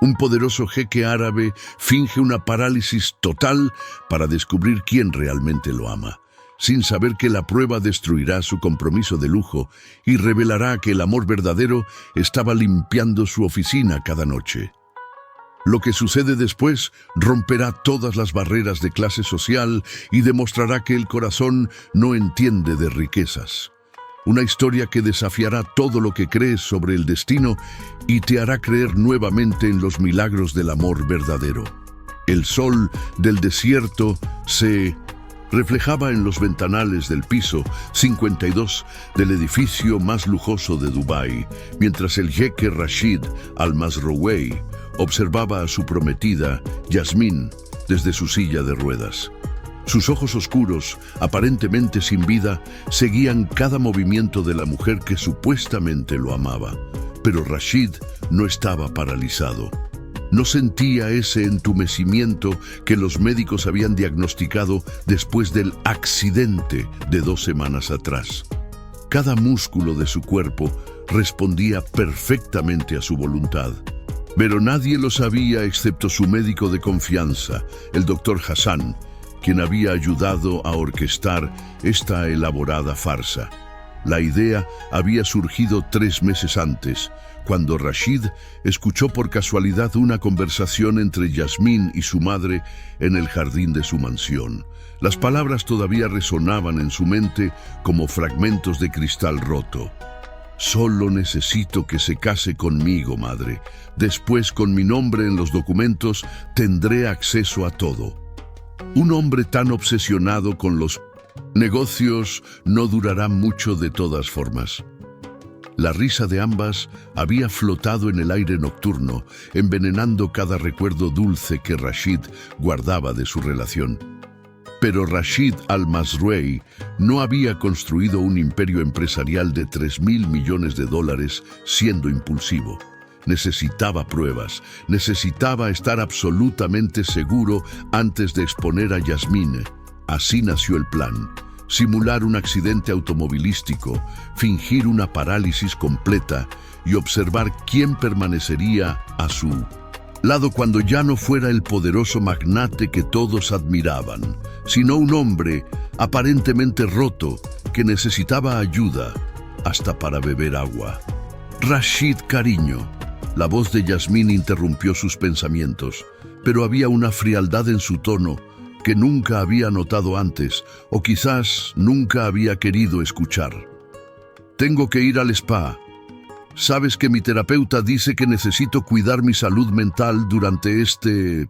Un poderoso jeque árabe finge una parálisis total para descubrir quién realmente lo ama, sin saber que la prueba destruirá su compromiso de lujo y revelará que el amor verdadero estaba limpiando su oficina cada noche. Lo que sucede después romperá todas las barreras de clase social y demostrará que el corazón no entiende de riquezas. Una historia que desafiará todo lo que crees sobre el destino y te hará creer nuevamente en los milagros del amor verdadero. El sol del desierto se reflejaba en los ventanales del piso 52 del edificio más lujoso de Dubái, mientras el jeque Rashid Al Mazrouei observaba a su prometida, Yasmín, desde su silla de ruedas. Sus ojos oscuros, aparentemente sin vida, seguían cada movimiento de la mujer que supuestamente lo amaba. Pero Rashid no estaba paralizado. No sentía ese entumecimiento que los médicos habían diagnosticado después del accidente de 2 semanas atrás. Cada músculo de su cuerpo respondía perfectamente a su voluntad. Pero nadie lo sabía excepto su médico de confianza, el doctor Hassan, quien había ayudado a orquestar esta elaborada farsa. La idea había surgido 3 meses antes, cuando Rashid escuchó por casualidad una conversación entre Yasmín y su madre en el jardín de su mansión. Las palabras todavía resonaban en su mente como fragmentos de cristal roto. «Solo necesito que se case conmigo, madre. Después, con mi nombre en los documentos, tendré acceso a todo». Un hombre tan obsesionado con los negocios no durará mucho de todas formas. La risa de ambas había flotado en el aire nocturno, envenenando cada recuerdo dulce que Rashid guardaba de su relación. Pero Rashid Al Mazrouei no había construido un imperio empresarial de $3.000 millones siendo impulsivo. Necesitaba pruebas, necesitaba estar absolutamente seguro antes de exponer a Yasmín. Así nació el plan: simular un accidente automovilístico, fingir una parálisis completa y observar quién permanecería a su lado cuando ya no fuera el poderoso magnate que todos admiraban, sino un hombre aparentemente roto que necesitaba ayuda hasta para beber agua. «Rashid, cariño». La voz de Yasmín interrumpió sus pensamientos, pero había una frialdad en su tono que nunca había notado antes, o quizás nunca había querido escuchar. «Tengo que ir al spa. Sabes que mi terapeuta dice que necesito cuidar mi salud mental durante este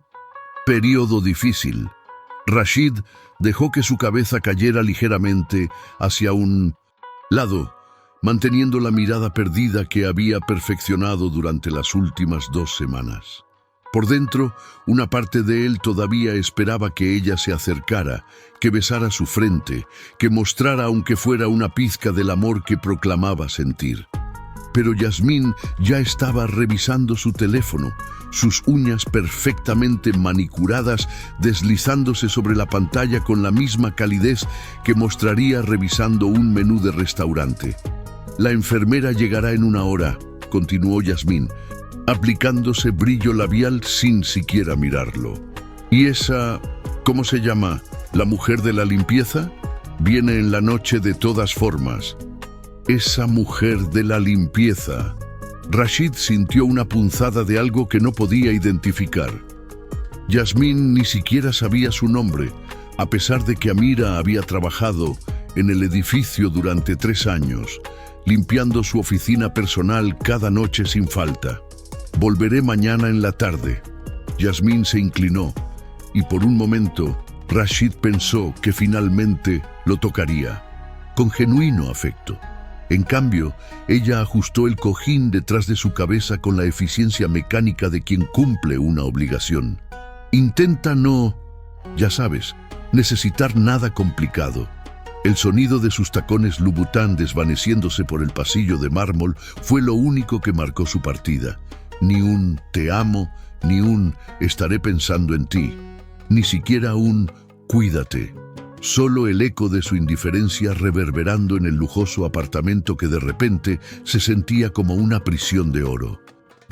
periodo difícil». Rashid dejó que su cabeza cayera ligeramente hacia un lado, manteniendo la mirada perdida que había perfeccionado durante las últimas 2 semanas. Por dentro, una parte de él todavía esperaba que ella se acercara, que besara su frente, que mostrara aunque fuera una pizca del amor que proclamaba sentir. Pero Yasmín ya estaba revisando su teléfono, sus uñas perfectamente manicuradas deslizándose sobre la pantalla con la misma calidez que mostraría revisando un menú de restaurante. «La enfermera llegará en 1 hora», continuó Yasmín, aplicándose brillo labial sin siquiera mirarlo. «¿Y esa, cómo se llama, la mujer de la limpieza? Viene en la noche de todas formas». «Esa mujer de la limpieza». Rashid sintió una punzada de algo que no podía identificar. Yasmín ni siquiera sabía su nombre, a pesar de que Amira había trabajado en el edificio durante 3 años, limpiando su oficina personal cada noche sin falta. «Volveré mañana en la tarde». Yasmín se inclinó y por un momento Rashid pensó que finalmente lo tocaría, con genuino afecto. En cambio, ella ajustó el cojín detrás de su cabeza con la eficiencia mecánica de quien cumple una obligación. «Intenta no, ya sabes, necesitar nada complicado». El sonido de sus tacones Louboutin desvaneciéndose por el pasillo de mármol fue lo único que marcó su partida. Ni un «te amo», ni un «estaré pensando en ti», ni siquiera un «cuídate». Solo el eco de su indiferencia reverberando en el lujoso apartamento que de repente se sentía como una prisión de oro.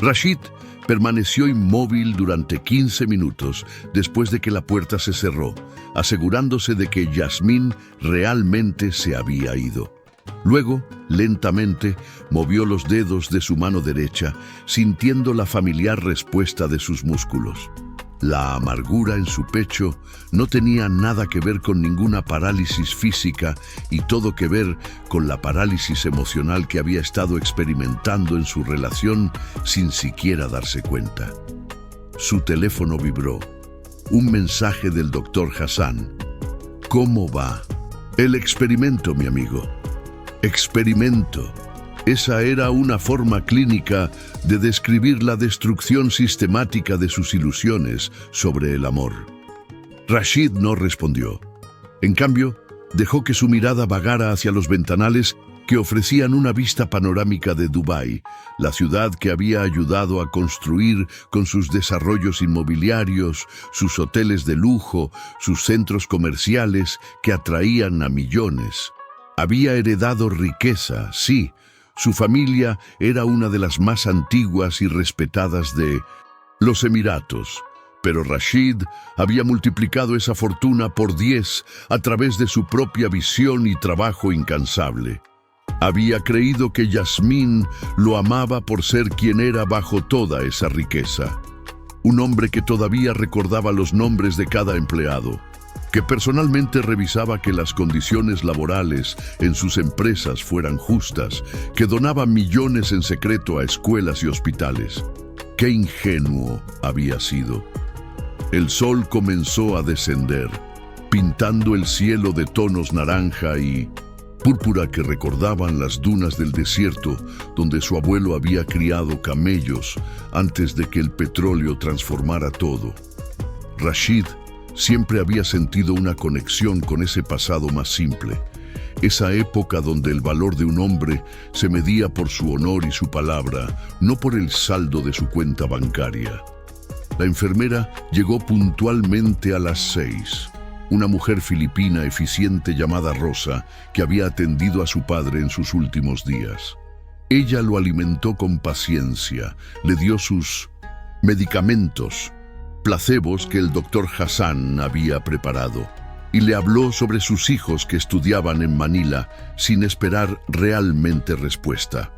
Rashid permaneció inmóvil durante 15 minutos después de que la puerta se cerró, asegurándose de que Yasmín realmente se había ido. Luego, lentamente, movió los dedos de su mano derecha, sintiendo la familiar respuesta de sus músculos. La amargura en su pecho no tenía nada que ver con ninguna parálisis física y todo que ver con la parálisis emocional que había estado experimentando en su relación sin siquiera darse cuenta. Su teléfono vibró. Un mensaje del Dr. Hassan. ¿Cómo va? El experimento, mi amigo. Experimento. Esa era una forma clínica de describir la destrucción sistemática de sus ilusiones sobre el amor. Rashid no respondió. En cambio, dejó que su mirada vagara hacia los ventanales que ofrecían una vista panorámica de Dubái, la ciudad que había ayudado a construir con sus desarrollos inmobiliarios, sus hoteles de lujo, sus centros comerciales que atraían a millones. Había heredado riqueza, sí. Su familia era una de las más antiguas y respetadas de los Emiratos, pero Rashid había multiplicado esa fortuna por 10 a través de su propia visión y trabajo incansable. Había creído que Yasmín lo amaba por ser quien era bajo toda esa riqueza. Un hombre que todavía recordaba los nombres de cada empleado, que personalmente revisaba que las condiciones laborales en sus empresas fueran justas, que donaba millones en secreto a escuelas y hospitales. ¡Qué ingenuo había sido! El sol comenzó a descender, pintando el cielo de tonos naranja y púrpura que recordaban las dunas del desierto donde su abuelo había criado camellos antes de que el petróleo transformara todo. Rashid siempre había sentido una conexión con ese pasado más simple, esa época donde el valor de un hombre se medía por su honor y su palabra, no por el saldo de su cuenta bancaria. La enfermera llegó puntualmente a las 6. Una mujer filipina eficiente llamada Rosa, que había atendido a su padre en sus últimos días. Ella lo alimentó con paciencia, le dio sus medicamentos, placebos que el Dr. Hassan había preparado, y le habló sobre sus hijos que estudiaban en Manila sin esperar realmente respuesta.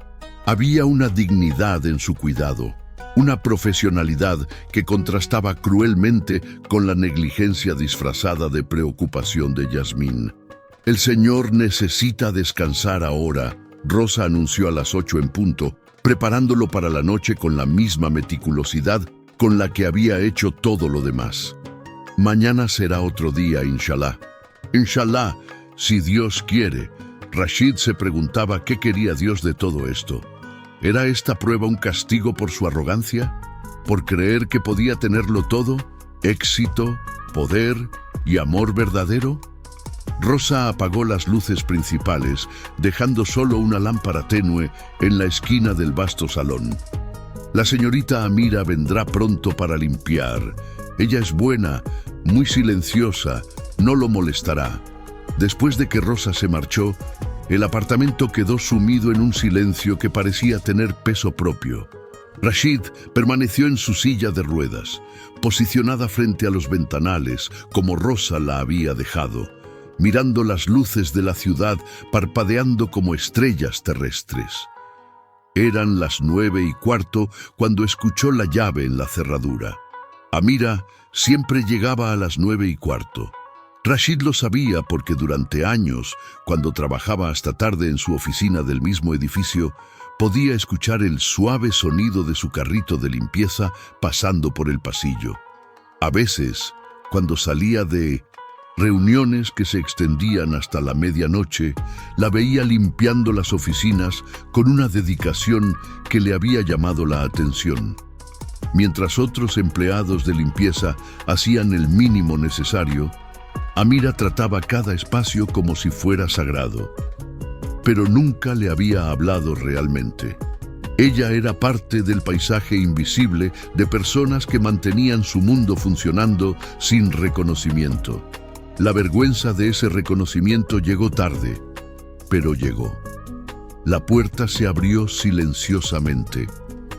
Había una dignidad en su cuidado, una profesionalidad que contrastaba cruelmente con la negligencia disfrazada de preocupación de Yasmín. El señor necesita descansar ahora, Rosa anunció a las 8 en punto, preparándolo para la noche con la misma meticulosidad con la que había hecho todo lo demás. Mañana será otro día, inshallah. Inshallah, si Dios quiere. Rashid se preguntaba qué quería Dios de todo esto. ¿Era esta prueba un castigo por su arrogancia? ¿Por creer que podía tenerlo todo? ¿Éxito, poder y amor verdadero? Rosa apagó las luces principales, dejando solo una lámpara tenue en la esquina del vasto salón. La señorita Amira vendrá pronto para limpiar. Ella es buena, muy silenciosa, no lo molestará. Después de que Rosa se marchó, el apartamento quedó sumido en un silencio que parecía tener peso propio. Rashid permaneció en su silla de ruedas, posicionada frente a los ventanales, como Rosa la había dejado, mirando las luces de la ciudad parpadeando como estrellas terrestres. Eran las 9:15 cuando escuchó la llave en la cerradura. Amira siempre llegaba a las 9:15. Rashid lo sabía porque durante años, cuando trabajaba hasta tarde en su oficina del mismo edificio, podía escuchar el suave sonido de su carrito de limpieza pasando por el pasillo. A veces, cuando salía de reuniones que se extendían hasta la medianoche, la veía limpiando las oficinas con una dedicación que le había llamado la atención. Mientras otros empleados de limpieza hacían el mínimo necesario, Amira trataba cada espacio como si fuera sagrado. Pero nunca le había hablado realmente. Ella era parte del paisaje invisible de personas que mantenían su mundo funcionando sin reconocimiento. La vergüenza de ese reconocimiento llegó tarde, pero llegó. La puerta se abrió silenciosamente.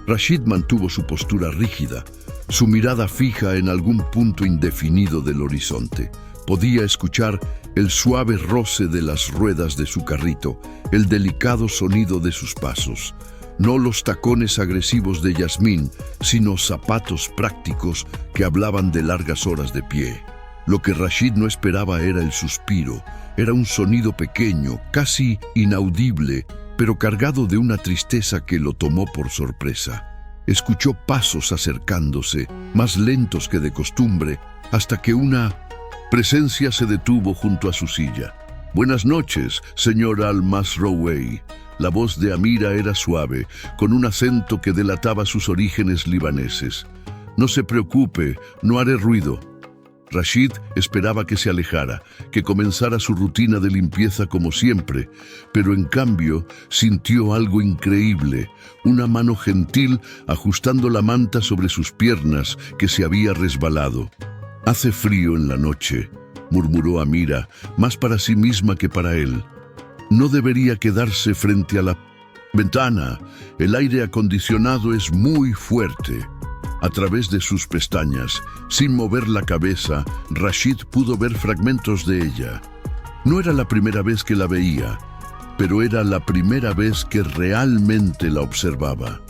Rashid mantuvo su postura rígida, su mirada fija en algún punto indefinido del horizonte. Podía escuchar el suave roce de las ruedas de su carrito, el delicado sonido de sus pasos. No los tacones agresivos de Yasmín, sino zapatos prácticos que hablaban de largas horas de pie. Lo que Rashid no esperaba era el suspiro. Era un sonido pequeño, casi inaudible, pero cargado de una tristeza que lo tomó por sorpresa. Escuchó pasos acercándose, más lentos que de costumbre, hasta que una presencia se detuvo junto a su silla. «Buenas noches, señor Al-Masrouei». La voz de Amira era suave, con un acento que delataba sus orígenes libaneses. «No se preocupe, no haré ruido». Rashid esperaba que se alejara, que comenzara su rutina de limpieza como siempre, pero en cambio sintió algo increíble, una mano gentil ajustando la manta sobre sus piernas que se había resbalado. «Hace frío en la noche», murmuró Amira, más para sí misma que para él. «No debería quedarse frente a la ventana. El aire acondicionado es muy fuerte». A través de sus pestañas, sin mover la cabeza, Rashid pudo ver fragmentos de ella. No era la primera vez que la veía, pero era la primera vez que realmente la observaba.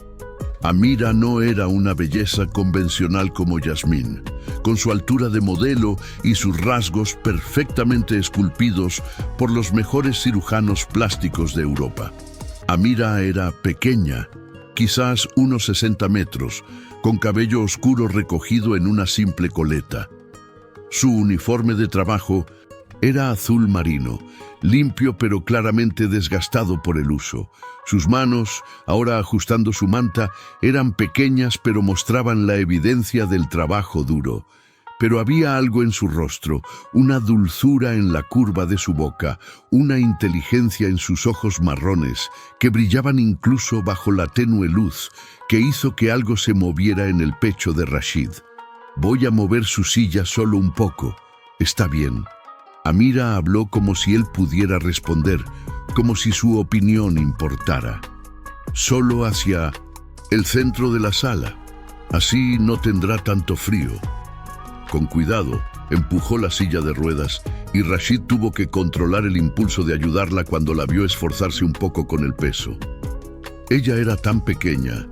Amira no era una belleza convencional como Yasmín, con su altura de modelo y sus rasgos perfectamente esculpidos por los mejores cirujanos plásticos de Europa. Amira era pequeña, quizás unos 60 metros, con cabello oscuro recogido en una simple coleta. Su uniforme de trabajo era azul marino, limpio pero claramente desgastado por el uso. Sus manos, ahora ajustando su manta, eran pequeñas pero mostraban la evidencia del trabajo duro. Pero había algo en su rostro, una dulzura en la curva de su boca, una inteligencia en sus ojos marrones, que brillaban incluso bajo la tenue luz, que hizo que algo se moviera en el pecho de Rashid. «Voy a mover su silla solo un poco. Está bien». Amira habló como si él pudiera responder, como si su opinión importara. «Solo hacia el centro de la sala. Así no tendrá tanto frío». Con cuidado, empujó la silla de ruedas y Rashid tuvo que controlar el impulso de ayudarla cuando la vio esforzarse un poco con el peso. Ella era tan pequeña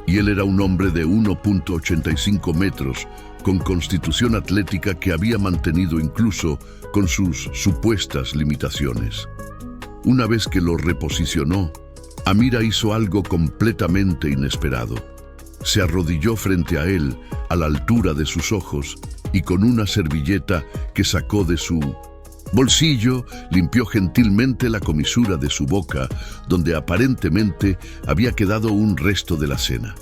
y él era un hombre de 1,85 metros, con constitución atlética que había mantenido incluso con sus supuestas limitaciones. Una vez que lo reposicionó, Amira hizo algo completamente inesperado. Se arrodilló frente a él, a la altura de sus ojos, y con una servilleta que sacó de su bolsillo, limpió gentilmente la comisura de su boca, donde aparentemente había quedado un resto de la cena.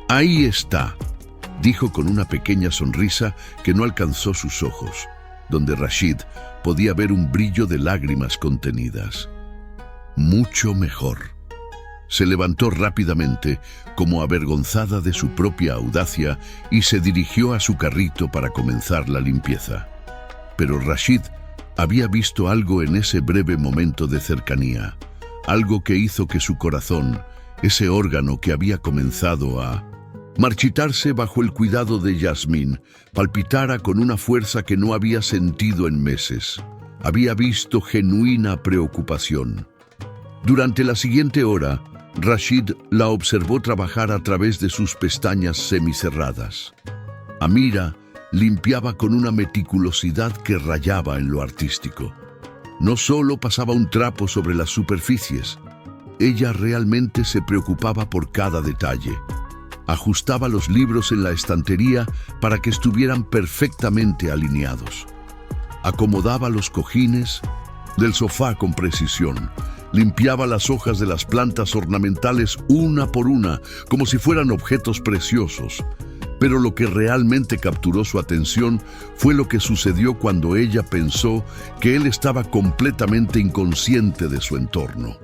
«Ahí está», dijo con una pequeña sonrisa que no alcanzó sus ojos, donde Rashid podía ver un brillo de lágrimas contenidas. «Mucho mejor». Se levantó rápidamente, como avergonzada de su propia audacia, y se dirigió a su carrito para comenzar la limpieza. Pero Rashid había visto algo en ese breve momento de cercanía, algo que hizo que su corazón, ese órgano que había comenzado a marchitarse bajo el cuidado de Yasmín, palpitara con una fuerza que no había sentido en meses. Había visto genuina preocupación. Durante la siguiente hora, Rashid la observó trabajar a través de sus pestañas semicerradas. Amira limpiaba con una meticulosidad que rayaba en lo artístico. No solo pasaba un trapo sobre las superficies, ella realmente se preocupaba por cada detalle. Ajustaba los libros en la estantería para que estuvieran perfectamente alineados. Acomodaba los cojines del sofá con precisión. Limpiaba las hojas de las plantas ornamentales una por una, como si fueran objetos preciosos. Pero lo que realmente capturó su atención fue lo que sucedió cuando ella pensó que él estaba completamente inconsciente de su entorno.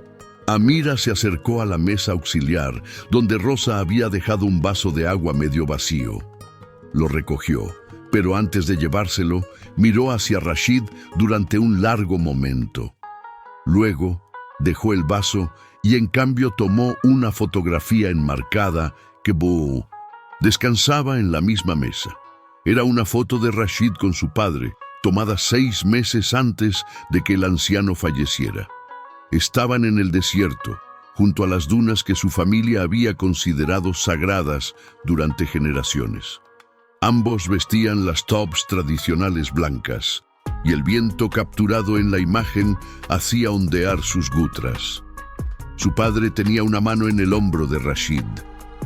Amira se acercó a la mesa auxiliar, donde Rosa había dejado un vaso de agua medio vacío. Lo recogió, pero antes de llevárselo, miró hacia Rashid durante un largo momento. Luego, dejó el vaso y en cambio tomó una fotografía enmarcada ¡Qué bobo! Descansaba en la misma mesa. Era una foto de Rashid con su padre, tomada 6 meses antes de que el anciano falleciera. Estaban en el desierto, junto a las dunas que su familia había considerado sagradas durante generaciones. Ambos vestían las tops tradicionales blancas, y el viento capturado en la imagen hacía ondear sus gutras. Su padre tenía una mano en el hombro de Rashid,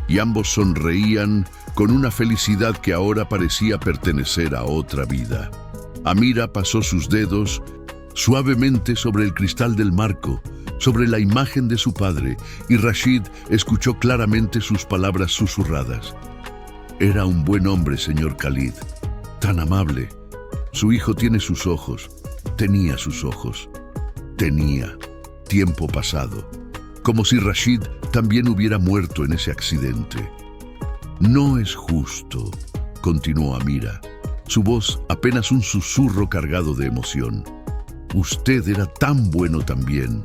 y ambos sonreían con una felicidad que ahora parecía pertenecer a otra vida. Amira pasó sus dedos suavemente sobre el cristal del marco, sobre la imagen de su padre, y Rashid escuchó claramente sus palabras susurradas. Era un buen hombre, señor Khalid, tan amable. Su hijo tiene sus ojos, tenía sus ojos, tenía tiempo pasado, como si Rashid también hubiera muerto en ese accidente. No es justo, continuó Amira, su voz apenas un susurro cargado de emoción. Usted era tan bueno también.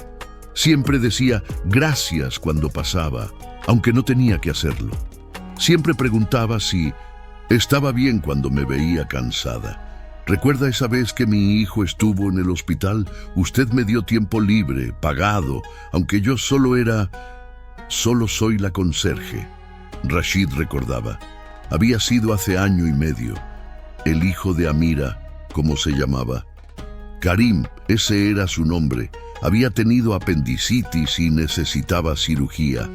Siempre decía gracias cuando pasaba, aunque no tenía que hacerlo. Siempre preguntaba si estaba bien cuando me veía cansada. ¿Recuerda esa vez que mi hijo estuvo en el hospital? Usted me dio tiempo libre, pagado, aunque yo solo soy la conserje. Rashid recordaba. Había sido hace 1 año y medio. El hijo de Amira, como se llamaba. Karim, ese era su nombre. Había tenido apendicitis y necesitaba cirugía.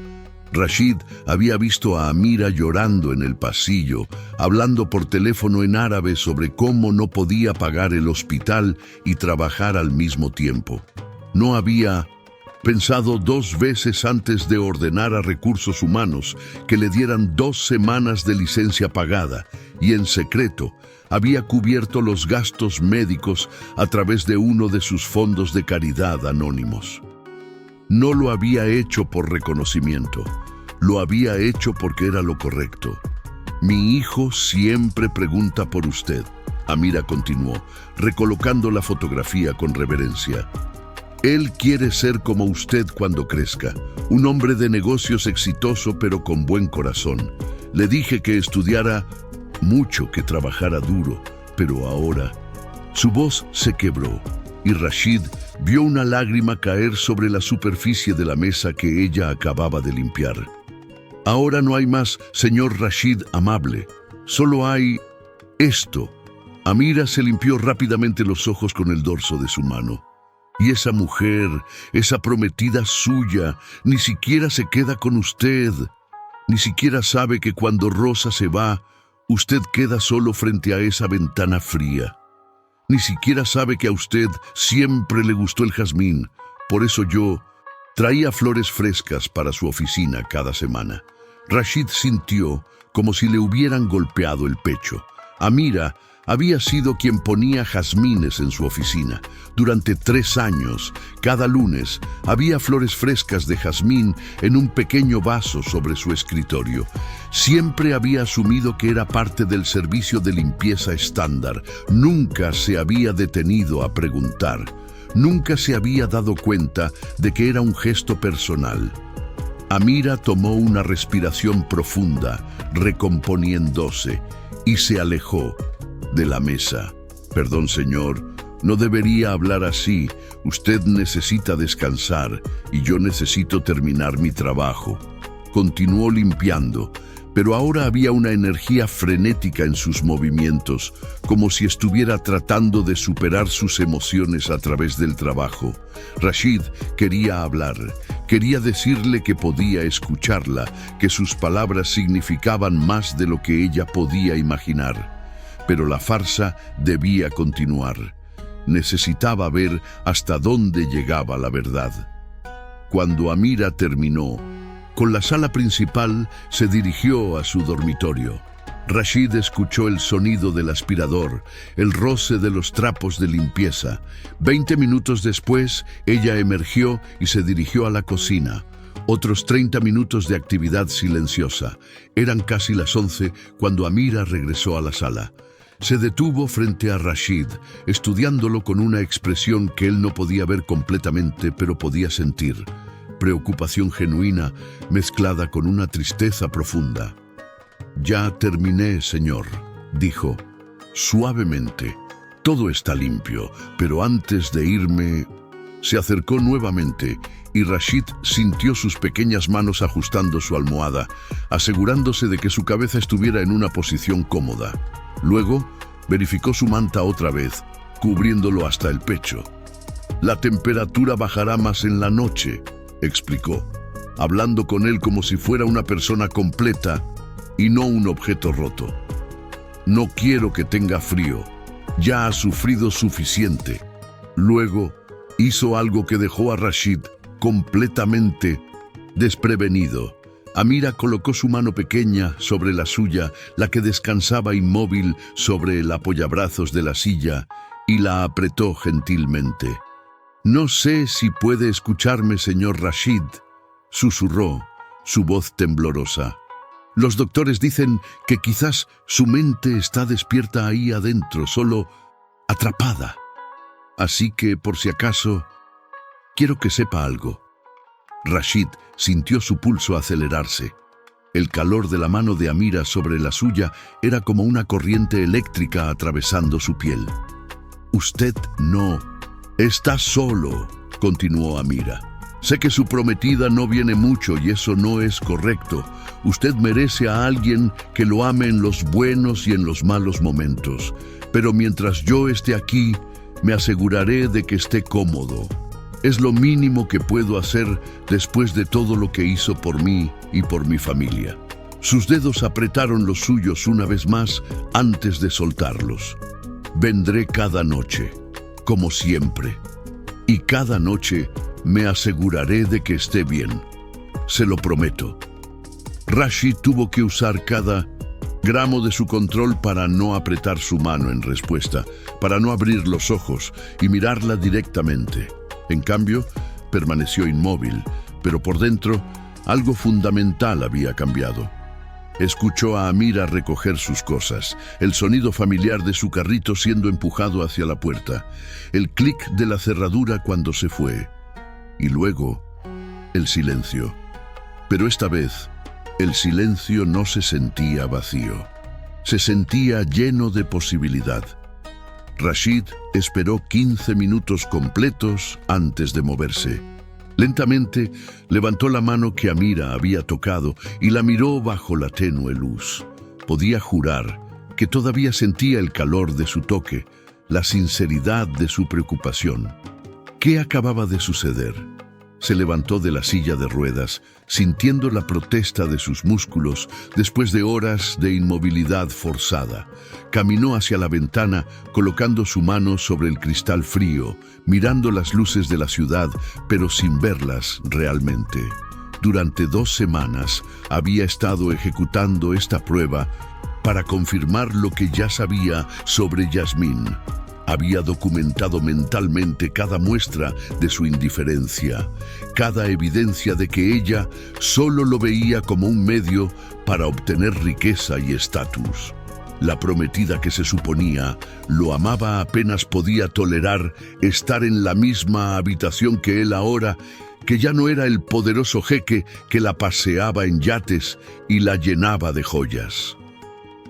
Rashid había visto a Amira llorando en el pasillo, hablando por teléfono en árabe sobre cómo no podía pagar el hospital y trabajar al mismo tiempo. No había pensado 2 veces antes de ordenar a Recursos Humanos que le dieran 2 semanas de licencia pagada, y en secreto había cubierto los gastos médicos a través de uno de sus fondos de caridad anónimos. No lo había hecho por reconocimiento, lo había hecho porque era lo correcto. Mi hijo siempre pregunta por usted, Amira continuó, recolocando la fotografía con reverencia. Él quiere ser como usted cuando crezca, un hombre de negocios exitoso pero con buen corazón. Le dije que estudiara mucho, que trabajara duro, pero ahora... Su voz se quebró y Rashid vio una lágrima caer sobre la superficie de la mesa que ella acababa de limpiar. Ahora no hay más, señor Rashid amable, solo hay esto. Amira se limpió rápidamente los ojos con el dorso de su mano. Y esa mujer, esa prometida suya, ni siquiera se queda con usted. Ni siquiera sabe que cuando Rosa se va, usted queda solo frente a esa ventana fría. Ni siquiera sabe que a usted siempre le gustó el jazmín. Por eso yo traía flores frescas para su oficina cada semana. Rashid sintió como si le hubieran golpeado el pecho. Amira había sido quien ponía jazmines en su oficina. Durante 3 años, cada lunes, había flores frescas de jazmín en un pequeño vaso sobre su escritorio. Siempre había asumido que era parte del servicio de limpieza estándar. Nunca se había detenido a preguntar. Nunca se había dado cuenta de que era un gesto personal. Amira tomó una respiración profunda, recomponiéndose, y se alejó de la mesa. Perdón, señor, no debería hablar así. Usted necesita descansar y yo necesito terminar mi trabajo. Continuó limpiando, pero ahora había una energía frenética en sus movimientos, como si estuviera tratando de superar sus emociones a través del trabajo. Rashid quería hablar, quería decirle que podía escucharla, que sus palabras significaban más de lo que ella podía imaginar. Pero la farsa debía continuar. Necesitaba ver hasta dónde llegaba la verdad. Cuando Amira terminó, con la sala principal se dirigió a su dormitorio. Rashid escuchó el sonido del aspirador, el roce de los trapos de limpieza. 20 minutos después, ella emergió y se dirigió a la cocina. Otros 30 minutos de actividad silenciosa. Eran casi las 11 cuando Amira regresó a la sala. Se detuvo frente a Rashid, estudiándolo con una expresión que él no podía ver completamente, pero podía sentir. preocupación genuina mezclada con una tristeza profunda. «Ya terminé, señor», dijo, suavemente. «Todo está limpio, pero antes de irme…» Se acercó nuevamente y Rashid sintió sus pequeñas manos ajustando su almohada, asegurándose de que su cabeza estuviera en una posición cómoda. Luego, verificó su manta otra vez, cubriéndolo hasta el pecho. «La temperatura bajará más en la noche», explicó, hablando con él como si fuera una persona completa y no un objeto roto. «No quiero que tenga frío. Ya ha sufrido suficiente». Luego, hizo algo que dejó a Rashid completamente desprevenido. Amira colocó su mano pequeña sobre la suya, la que descansaba inmóvil sobre el apoyabrazos de la silla, y la apretó gentilmente. «No sé si puede escucharme, señor Rashid», susurró, su voz temblorosa. «Los doctores dicen que quizás su mente está despierta ahí adentro, solo atrapada. Así que, por si acaso, quiero que sepa algo». Rashid sintió su pulso acelerarse. El calor de la mano de Amira sobre la suya era como una corriente eléctrica atravesando su piel. «Usted no está solo», continuó Amira. «Sé que su prometida no viene mucho y eso no es correcto. Usted merece a alguien que lo ame en los buenos y en los malos momentos. Pero mientras yo esté aquí, me aseguraré de que esté cómodo. Es lo mínimo que puedo hacer después de todo lo que hizo por mí y por mi familia». Sus dedos apretaron los suyos una vez más antes de soltarlos. «Vendré cada noche, como siempre, y cada noche me aseguraré de que esté bien. Se lo prometo». Rashid tuvo que usar cada gramo de su control para no apretar su mano en respuesta, para no abrir los ojos y mirarla directamente. En cambio, permaneció inmóvil, pero por dentro algo fundamental había cambiado. Escuchó a Amira recoger sus cosas, el sonido familiar de su carrito siendo empujado hacia la puerta, el clic de la cerradura cuando se fue, y luego el silencio. Pero esta vez, el silencio no se sentía vacío, se sentía lleno de posibilidad. Rashid esperó 15 minutos completos antes de moverse. Lentamente levantó la mano que Amira había tocado y la miró bajo la tenue luz. Podía jurar que todavía sentía el calor de su toque, la sinceridad de su preocupación. ¿Qué acababa de suceder? Se levantó de la silla de ruedas, sintiendo la protesta de sus músculos después de horas de inmovilidad forzada. Caminó hacia la ventana, colocando su mano sobre el cristal frío, mirando las luces de la ciudad, pero sin verlas realmente. Durante 2 semanas había estado ejecutando esta prueba para confirmar lo que ya sabía sobre Yasmín. Había documentado mentalmente cada muestra de su indiferencia, cada evidencia de que ella solo lo veía como un medio para obtener riqueza y estatus. La prometida que se suponía lo amaba apenas podía tolerar estar en la misma habitación que él ahora, que ya no era el poderoso jeque que la paseaba en yates y la llenaba de joyas.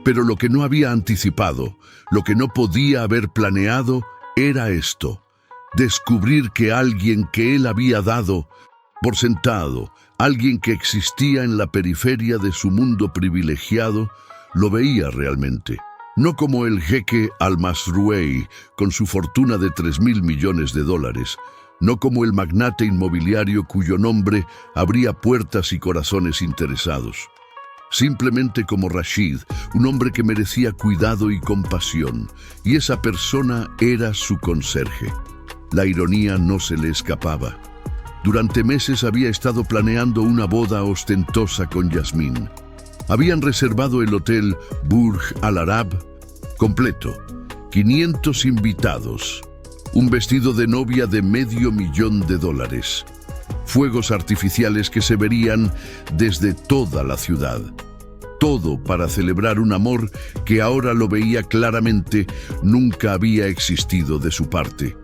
Pero lo que no había anticipado, lo que no podía haber planeado, era esto: descubrir que alguien que él había dado por sentado, alguien que existía en la periferia de su mundo privilegiado, lo veía realmente. No como el jeque Al-Masrouei, con su fortuna de $3.000 millones, no como el magnate inmobiliario cuyo nombre abría puertas y corazones interesados. Simplemente como Rashid, un hombre que merecía cuidado y compasión, y esa persona era su conserje. La ironía no se le escapaba. Durante meses había estado planeando una boda ostentosa con Yasmín. Habían reservado el hotel Burj Al Arab completo, 500 invitados, un vestido de novia de $500,000, fuegos artificiales que se verían desde toda la ciudad. Todo para celebrar un amor que ahora lo veía claramente nunca había existido de su parte.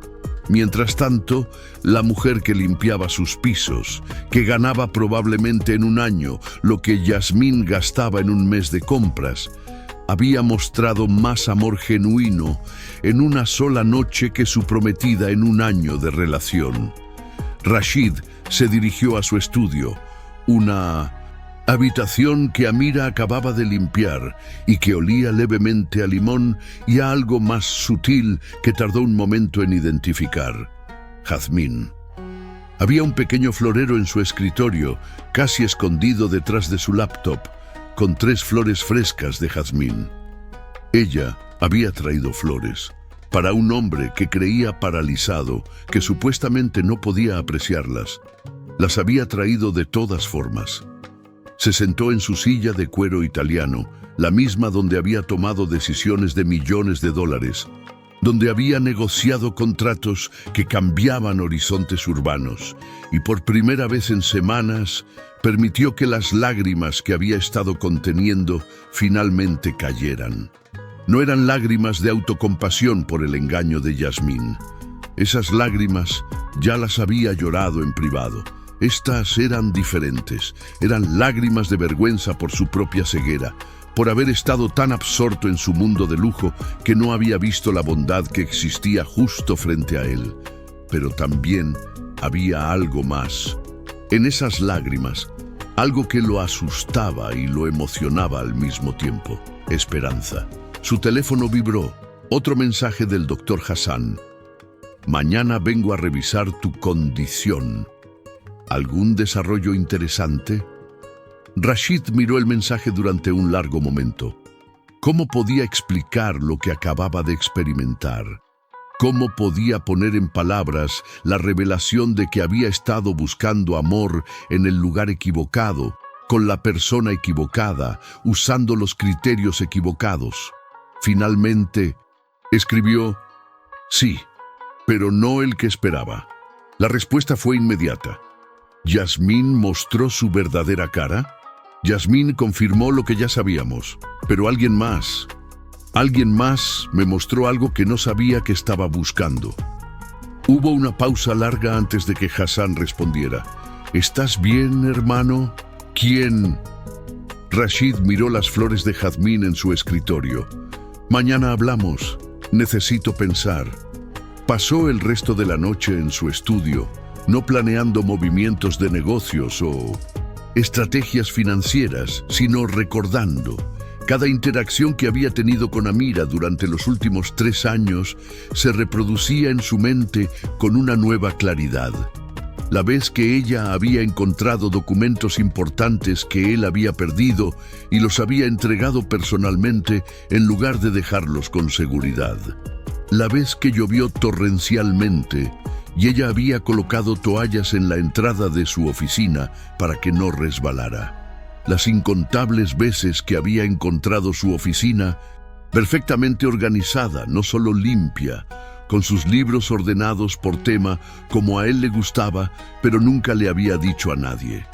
Mientras tanto, la mujer que limpiaba sus pisos, que ganaba probablemente en un año lo que Yasmín gastaba en un mes de compras, había mostrado más amor genuino en una sola noche que su prometida en un año de relación. Rashid se dirigió a su estudio, una habitación que Amira acababa de limpiar y que olía levemente a limón y a algo más sutil que tardó un momento en identificar: jazmín. Había un pequeño florero en su escritorio, casi escondido detrás de su laptop, con 3 flores frescas de jazmín. Ella había traído flores para un hombre que creía paralizado, que supuestamente no podía apreciarlas. Las había traído de todas formas. Se sentó en su silla de cuero italiano, la misma donde había tomado decisiones de millones de dólares, donde había negociado contratos que cambiaban horizontes urbanos, y por primera vez en semanas permitió que las lágrimas que había estado conteniendo finalmente cayeran. No eran lágrimas de autocompasión por el engaño de Yasmín. Esas lágrimas ya las había llorado en privado. Estas eran diferentes, eran lágrimas de vergüenza por su propia ceguera, por haber estado tan absorto en su mundo de lujo que no había visto la bondad que existía justo frente a él. Pero también había algo más. En esas lágrimas, algo que lo asustaba y lo emocionaba al mismo tiempo: esperanza. Su teléfono vibró. Otro mensaje del doctor Hassan: mañana vengo a revisar tu condición. ¿Algún desarrollo interesante? Rashid miró el mensaje durante un largo momento. ¿Cómo podía explicar lo que acababa de experimentar? ¿Cómo podía poner en palabras la revelación de que había estado buscando amor en el lugar equivocado, con la persona equivocada, usando los criterios equivocados? Finalmente, escribió: sí, pero no el que esperaba. La respuesta fue inmediata. ¿Yasmín mostró su verdadera cara? Yasmín confirmó lo que ya sabíamos, pero alguien más me mostró algo que no sabía que estaba buscando. Hubo una pausa larga antes de que Hassan respondiera. ¿Estás bien, hermano? ¿Quién? Rashid miró las flores de jazmín en su escritorio. Mañana hablamos. Necesito pensar. Pasó el resto de la noche en su estudio, no planeando movimientos de negocios o estrategias financieras, sino recordando. Cada interacción que había tenido con Amira durante los últimos 3 años se reproducía en su mente con una nueva claridad. La vez que ella había encontrado documentos importantes que él había perdido y los había entregado personalmente en lugar de dejarlos con seguridad. La vez que llovió torrencialmente y ella había colocado toallas en la entrada de su oficina para que no resbalara. Las incontables veces que había encontrado su oficina perfectamente organizada, no solo limpia, con sus libros ordenados por tema como a él le gustaba, pero nunca le había dicho a nadie.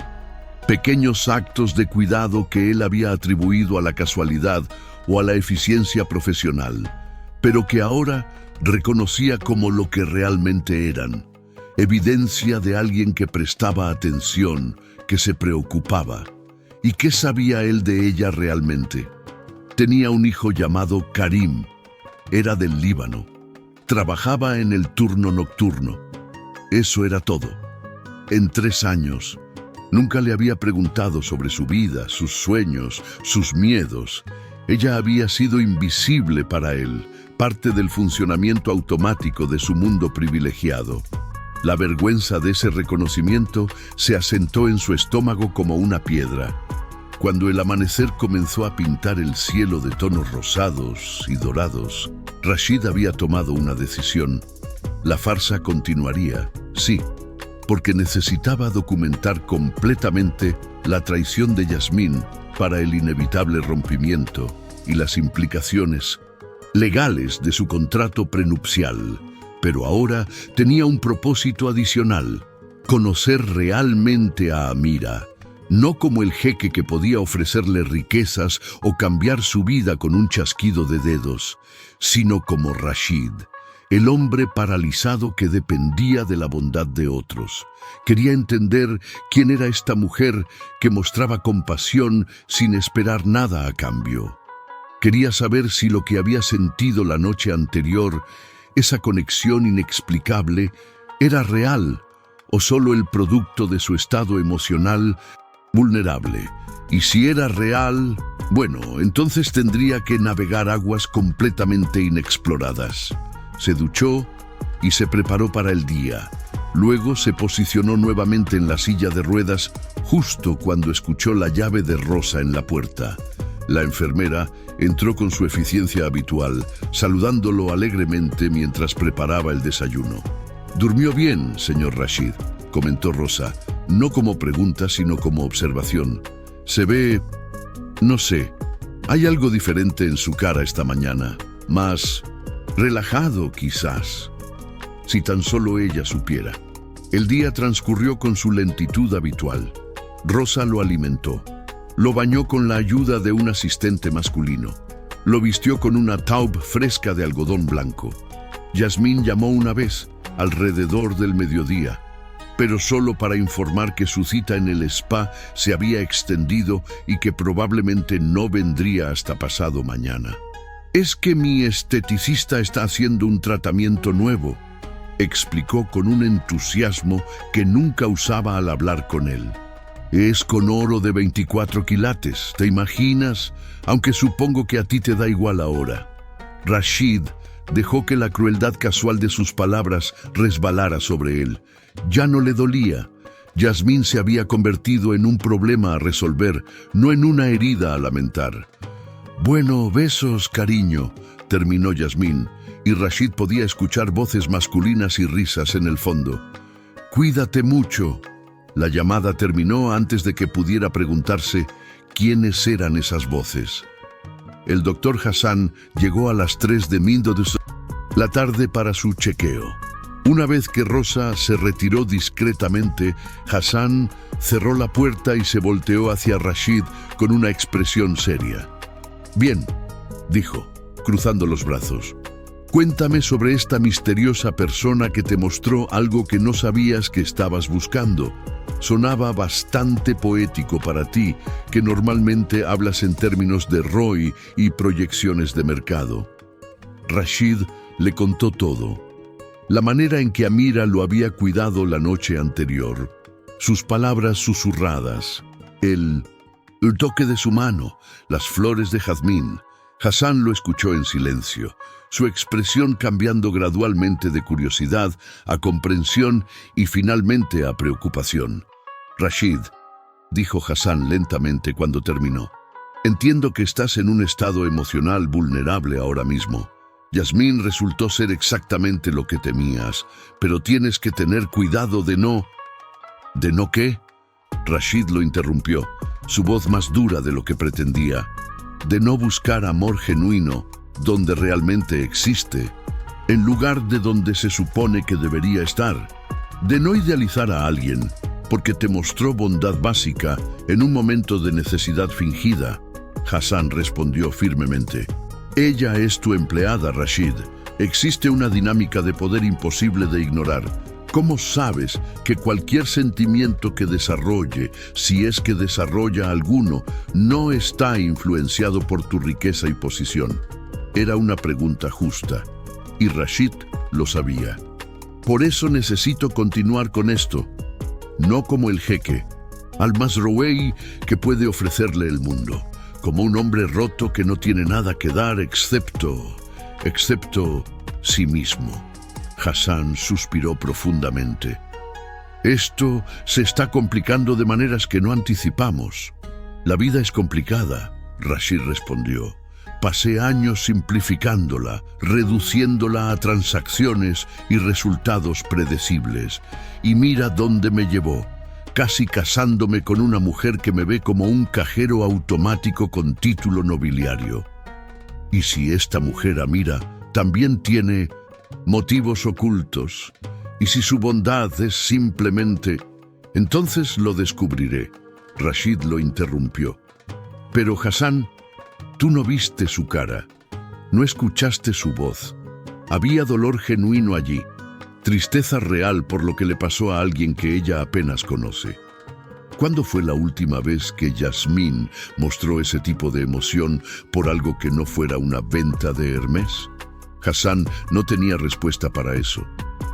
Pequeños actos de cuidado que él había atribuido a la casualidad o a la eficiencia profesional, pero que ahora reconocía como lo que realmente eran: evidencia de alguien que prestaba atención, que se preocupaba. ¿Y qué sabía él de ella realmente? Tenía un hijo llamado Karim. Era del Líbano. Trabajaba en el turno nocturno. Eso era todo. En 3 años, nunca le había preguntado sobre su vida, sus sueños, sus miedos. Ella había sido invisible para él, parte del funcionamiento automático de su mundo privilegiado. La vergüenza de ese reconocimiento se asentó en su estómago como una piedra. Cuando el amanecer comenzó a pintar el cielo de tonos rosados y dorados, Rashid había tomado una decisión. La farsa continuaría, sí, porque necesitaba documentar completamente la traición de Yasmín para el inevitable rompimiento y las implicaciones legales de su contrato prenupcial. Pero ahora tenía un propósito adicional: conocer realmente a Amira, no como el jeque que podía ofrecerle riquezas o cambiar su vida con un chasquido de dedos, sino como Rashid, el hombre paralizado que dependía de la bondad de otros. Quería entender quién era esta mujer que mostraba compasión sin esperar nada a cambio. Quería saber si lo que había sentido la noche anterior, esa conexión inexplicable, era real o solo el producto de su estado emocional vulnerable. Y si era real, bueno, entonces tendría que navegar aguas completamente inexploradas. Se duchó y se preparó para el día. Luego se posicionó nuevamente en la silla de ruedas justo cuando escuchó la llave de Rosa en la puerta. La enfermera entró con su eficiencia habitual, saludándolo alegremente mientras preparaba el desayuno. «Durmió bien, señor Rashid», comentó Rosa, no como pregunta sino como observación. «Se ve... no sé, hay algo diferente en su cara esta mañana, más relajado quizás. Si tan solo ella supiera». El día transcurrió con su lentitud habitual. Rosa lo alimentó. Lo bañó con la ayuda de un asistente masculino. Lo vistió con una taub fresca de algodón blanco. Yasmín llamó una vez, alrededor del mediodía, pero solo para informar que su cita en el spa se había extendido y que probablemente no vendría hasta pasado mañana. «Es que mi esteticista está haciendo un tratamiento nuevo», explicó con un entusiasmo que nunca usaba al hablar con él. «Es con oro de 24 quilates, ¿te imaginas? Aunque supongo que a ti te da igual ahora». Rashid dejó que la crueldad casual de sus palabras resbalara sobre él. Ya no le dolía. Yasmín se había convertido en un problema a resolver, no en una herida a lamentar. «Bueno, besos, cariño», terminó Yasmín, y Rashid podía escuchar voces masculinas y risas en el fondo. «Cuídate mucho». La llamada terminó antes de que pudiera preguntarse quiénes eran esas voces. El doctor Hassan llegó a las 3 de la tarde para su chequeo. Una vez que Rosa se retiró discretamente, Hassan cerró la puerta y se volteó hacia Rashid con una expresión seria. «Bien», dijo, cruzando los brazos. «Cuéntame sobre esta misteriosa persona que te mostró algo que no sabías que estabas buscando. Sonaba bastante poético para ti, que normalmente hablas en términos de ROI y proyecciones de mercado». Rashid le contó todo. La manera en que Amira lo había cuidado la noche anterior, sus palabras susurradas, el toque de su mano, las flores de jazmín. Hassan lo escuchó en silencio, su expresión cambiando gradualmente de curiosidad a comprensión y finalmente a preocupación. «Rashid», dijo Hassan lentamente cuando terminó, «entiendo que estás en un estado emocional vulnerable ahora mismo. Yasmín resultó ser exactamente lo que temías, pero tienes que tener cuidado de no... ¿De no qué?». Rashid lo interrumpió, su voz más dura de lo que pretendía. «De no buscar amor genuino donde realmente existe, en lugar de donde se supone que debería estar. De no idealizar a alguien porque te mostró bondad básica en un momento de necesidad fingida». Hassan respondió firmemente. «Ella es tu empleada, Rashid. Existe una dinámica de poder imposible de ignorar. ¿Cómo sabes que cualquier sentimiento que desarrolle, si es que desarrolla alguno, no está influenciado por tu riqueza y posición?». Era una pregunta justa, y Rashid lo sabía. «Por eso necesito continuar con esto, no como el jeque, al-Masrouei que puede ofrecerle el mundo, como un hombre roto que no tiene nada que dar excepto sí mismo». Hassan suspiró profundamente. «Esto se está complicando de maneras que no anticipamos». «La vida es complicada», Rashid respondió. «Pasé años simplificándola, reduciéndola a transacciones y resultados predecibles. Y mira dónde me llevó, casi casándome con una mujer que me ve como un cajero automático con título nobiliario. Y si esta mujer, Amira, también tiene motivos ocultos, y si su bondad es simplemente... entonces lo descubriré». Rashid lo interrumpió. «Pero Hassan, tú no viste su cara, no escuchaste su voz. Había dolor genuino allí, tristeza real por lo que le pasó a alguien que ella apenas conoce. ¿Cuándo fue la última vez que Yasmín mostró ese tipo de emoción por algo que no fuera una venta de Hermès? Hassan no tenía respuesta para eso.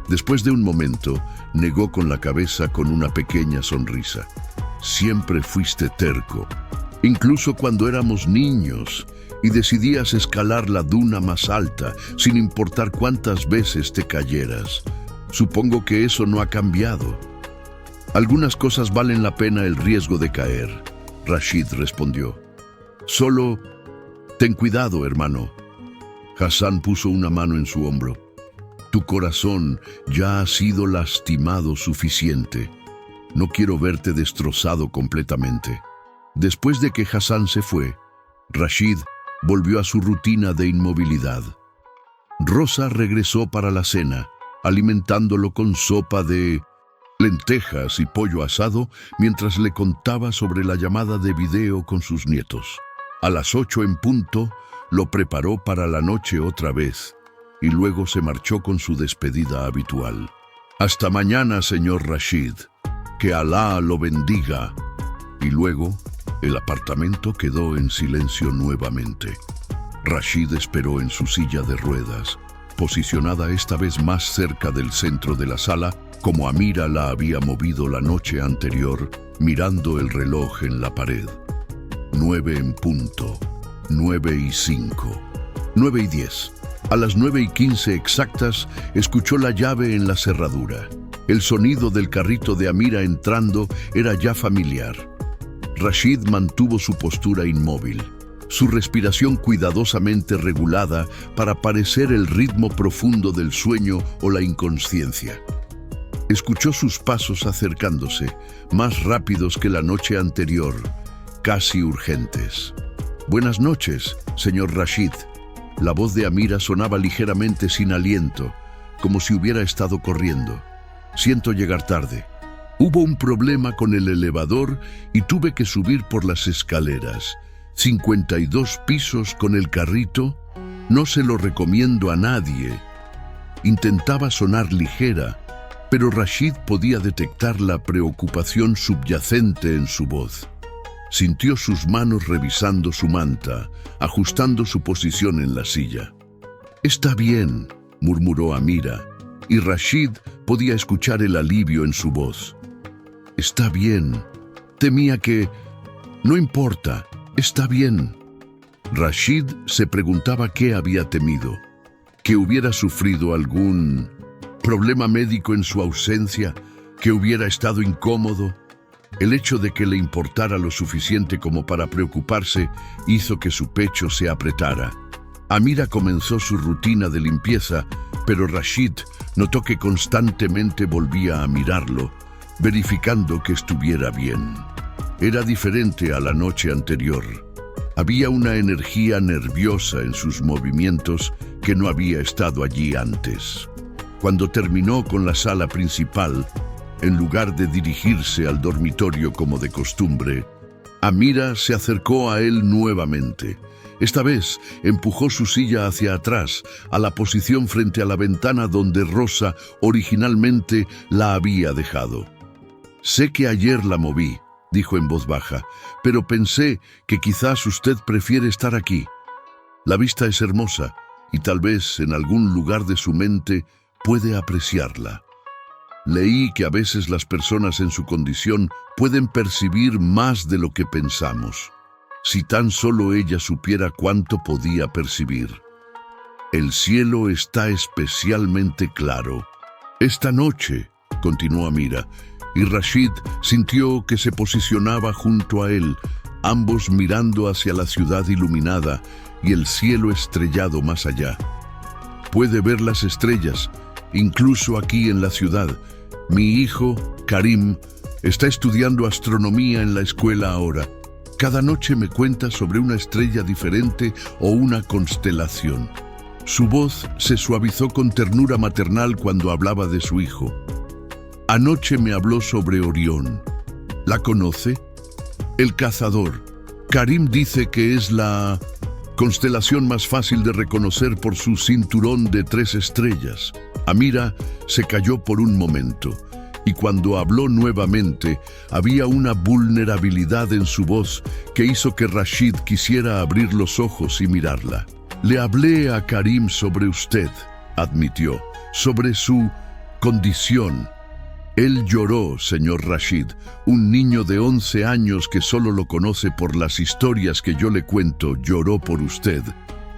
Después de un momento, negó con la cabeza con una pequeña sonrisa. Siempre fuiste terco, incluso cuando éramos niños, y decidías escalar la duna más alta, sin importar cuántas veces te cayeras. Supongo que eso no ha cambiado. Algunas cosas valen la pena el riesgo de caer, Rashid respondió. Solo ten cuidado, hermano. Hassan puso una mano en su hombro. Tu corazón ya ha sido lastimado suficiente. No quiero verte destrozado completamente. Después de que Hassan se fue, Rashid volvió a su rutina de inmovilidad. Rosa regresó para la cena, alimentándolo con sopa de lentejas y pollo asado mientras le contaba sobre la llamada de video con sus nietos. A las 8 en punto, lo preparó para la noche otra vez y luego se marchó con su despedida habitual. Hasta mañana, señor Rashid. Que Alá lo bendiga. Y luego, el apartamento quedó en silencio nuevamente. Rashid esperó en su silla de ruedas, posicionada esta vez más cerca del centro de la sala, como Amira la había movido la noche anterior, mirando el reloj en la pared. 9 en punto, 9:05, 9:10. A las 9:15 exactas, escuchó la llave en la cerradura. El sonido del carrito de Amira entrando era ya familiar. Rashid mantuvo su postura inmóvil, su respiración cuidadosamente regulada para parecer el ritmo profundo del sueño o la inconsciencia. Escuchó sus pasos acercándose, más rápidos que la noche anterior, casi urgentes. «Buenas noches, señor Rashid». La voz de Amira sonaba ligeramente sin aliento, como si hubiera estado corriendo. «Siento llegar tarde. Hubo un problema con el elevador y tuve que subir por las escaleras. 52 pisos con el carrito. No se lo recomiendo a nadie». Intentaba sonar ligera, pero Rashid podía detectar la preocupación subyacente en su voz. Sintió sus manos revisando su manta, ajustando su posición en la silla. «Está bien», murmuró Amira, y Rashid podía escuchar el alivio en su voz. «Está bien. Temía que... No importa, está bien». Rashid se preguntaba qué había temido. ¿Que hubiera sufrido algún problema médico en su ausencia? ¿Que hubiera estado incómodo? El hecho de que le importara lo suficiente como para preocuparse hizo que su pecho se apretara. Amira comenzó su rutina de limpieza, pero Rashid notó que constantemente volvía a mirarlo, verificando que estuviera bien. Era diferente a la noche anterior. Había una energía nerviosa en sus movimientos que no había estado allí antes. Cuando terminó con la sala principal, en lugar de dirigirse al dormitorio como de costumbre, Amira se acercó a él nuevamente. Esta vez empujó su silla hacia atrás, a la posición frente a la ventana donde Rosa originalmente la había dejado. «Sé que ayer la moví», dijo en voz baja, «pero pensé que quizás usted prefiere estar aquí. La vista es hermosa y tal vez en algún lugar de su mente puede apreciarla. Leí que a veces las personas en su condición pueden percibir más de lo que pensamos. Si tan solo ella supiera cuánto podía percibir. El cielo está especialmente claro. Esta noche», continuó Amira, y Rashid sintió que se posicionaba junto a él, ambos mirando hacia la ciudad iluminada y el cielo estrellado más allá. «Puede ver las estrellas, incluso aquí en la ciudad. Mi hijo, Karim, está estudiando astronomía en la escuela ahora. Cada noche me cuenta sobre una estrella diferente o una constelación». Su voz se suavizó con ternura maternal cuando hablaba de su hijo. «Anoche me habló sobre Orión. ¿La conoce? El cazador. Karim dice que es la constelación más fácil de reconocer por su cinturón de 3 estrellas. Amira se calló por un momento, y cuando habló nuevamente, había una vulnerabilidad en su voz que hizo que Rashid quisiera abrir los ojos y mirarla. Le hablé a Karim sobre usted, admitió, sobre su condición. Él lloró, señor Rashid, un niño de 11 años que solo lo conoce por las historias que yo le cuento, lloró por usted.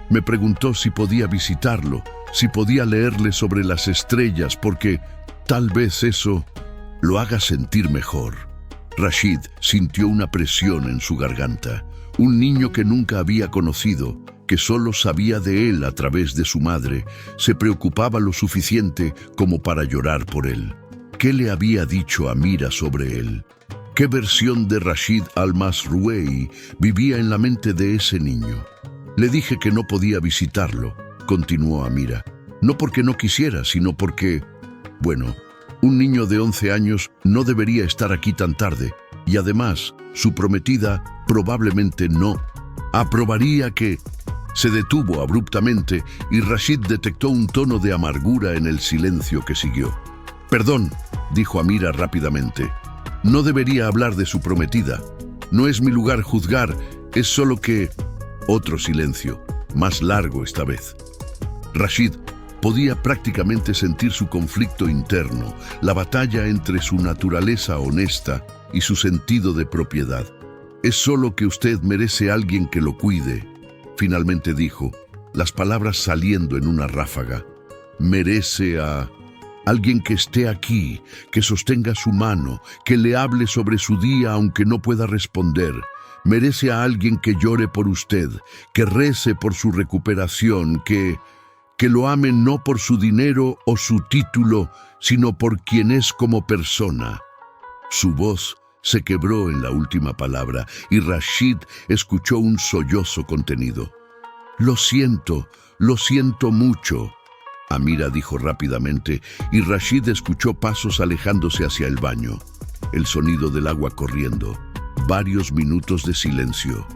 Me preguntó si podía visitarlo, si podía leerle sobre las estrellas, porque tal vez eso lo haga sentir mejor. Rashid sintió una presión en su garganta. Un niño que nunca había conocido, que solo sabía de él a través de su madre, se preocupaba lo suficiente como para llorar por él. ¿Qué le había dicho Amira sobre él? ¿Qué versión de Rashid al-Masruei vivía en la mente de ese niño? Le dije que no podía visitarlo, continuó Amira. No porque no quisiera, sino porque, bueno, un niño de 11 años no debería estar aquí tan tarde, y además, su prometida probablemente no aprobaría que... Se detuvo abruptamente y Rashid detectó un tono de amargura en el silencio que siguió. Perdón, dijo Amira rápidamente. No debería hablar de su prometida. No es mi lugar juzgar, es solo que... Otro silencio, más largo esta vez. Rashid podía prácticamente sentir su conflicto interno, la batalla entre su naturaleza honesta y su sentido de propiedad. Es solo que usted merece a alguien que lo cuide, finalmente dijo, las palabras saliendo en una ráfaga. Merece a alguien que esté aquí, que sostenga su mano, que le hable sobre su día aunque no pueda responder. Merece a alguien que llore por usted, que rece por su recuperación, que lo ame no por su dinero o su título, sino por quien es como persona. Su voz se quebró en la última palabra y Rashid escuchó un sollozo contenido. Lo siento mucho, Amira dijo rápidamente, y Rashid escuchó pasos alejándose hacia el baño, el sonido del agua corriendo, varios minutos de silencio.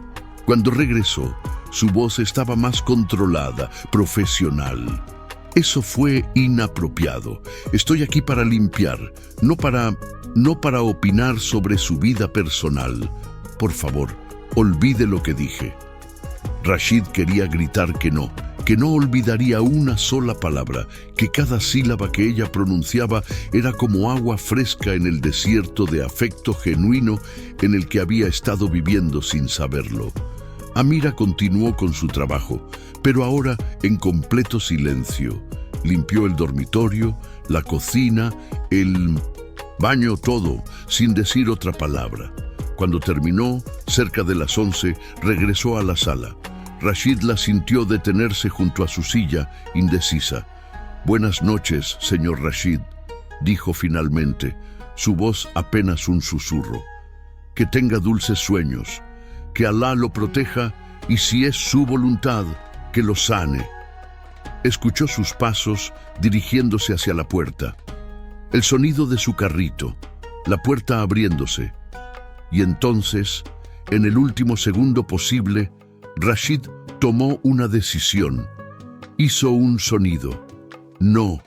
Cuando regresó, su voz estaba más controlada, profesional. Eso fue inapropiado. Estoy aquí para limpiar, no para opinar sobre su vida personal. Por favor, olvide lo que dije. Rashid quería gritar que no olvidaría una sola palabra, que cada sílaba que ella pronunciaba era como agua fresca en el desierto de afecto genuino en el que había estado viviendo sin saberlo. Amira continuó con su trabajo, pero ahora en completo silencio. Limpió el dormitorio, la cocina, el baño, todo, sin decir otra palabra. Cuando terminó, cerca de las 11, regresó a la sala. Rashid la sintió detenerse junto a su silla, indecisa. «Buenas noches, señor Rashid», dijo finalmente, su voz apenas un susurro. «Que tenga dulces sueños, que Alá lo proteja y si es su voluntad, que lo sane». Escuchó sus pasos dirigiéndose hacia la puerta. El sonido de su carrito, la puerta abriéndose. Y entonces, en el último segundo posible, Rashid tomó una decisión. Hizo un sonido. No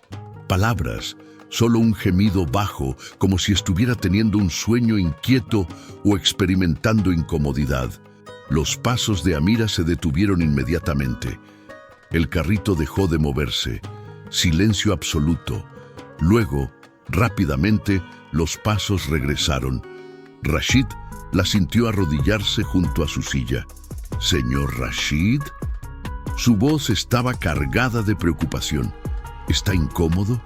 palabras, solo un gemido bajo, como si estuviera teniendo un sueño inquieto o experimentando incomodidad. Los pasos de Amira se detuvieron inmediatamente. El carrito dejó de moverse. Silencio absoluto. Luego, rápidamente, los pasos regresaron. Rashid la sintió arrodillarse junto a su silla. «¿Señor Rashid?» Su voz estaba cargada de preocupación. ¿Está incómodo?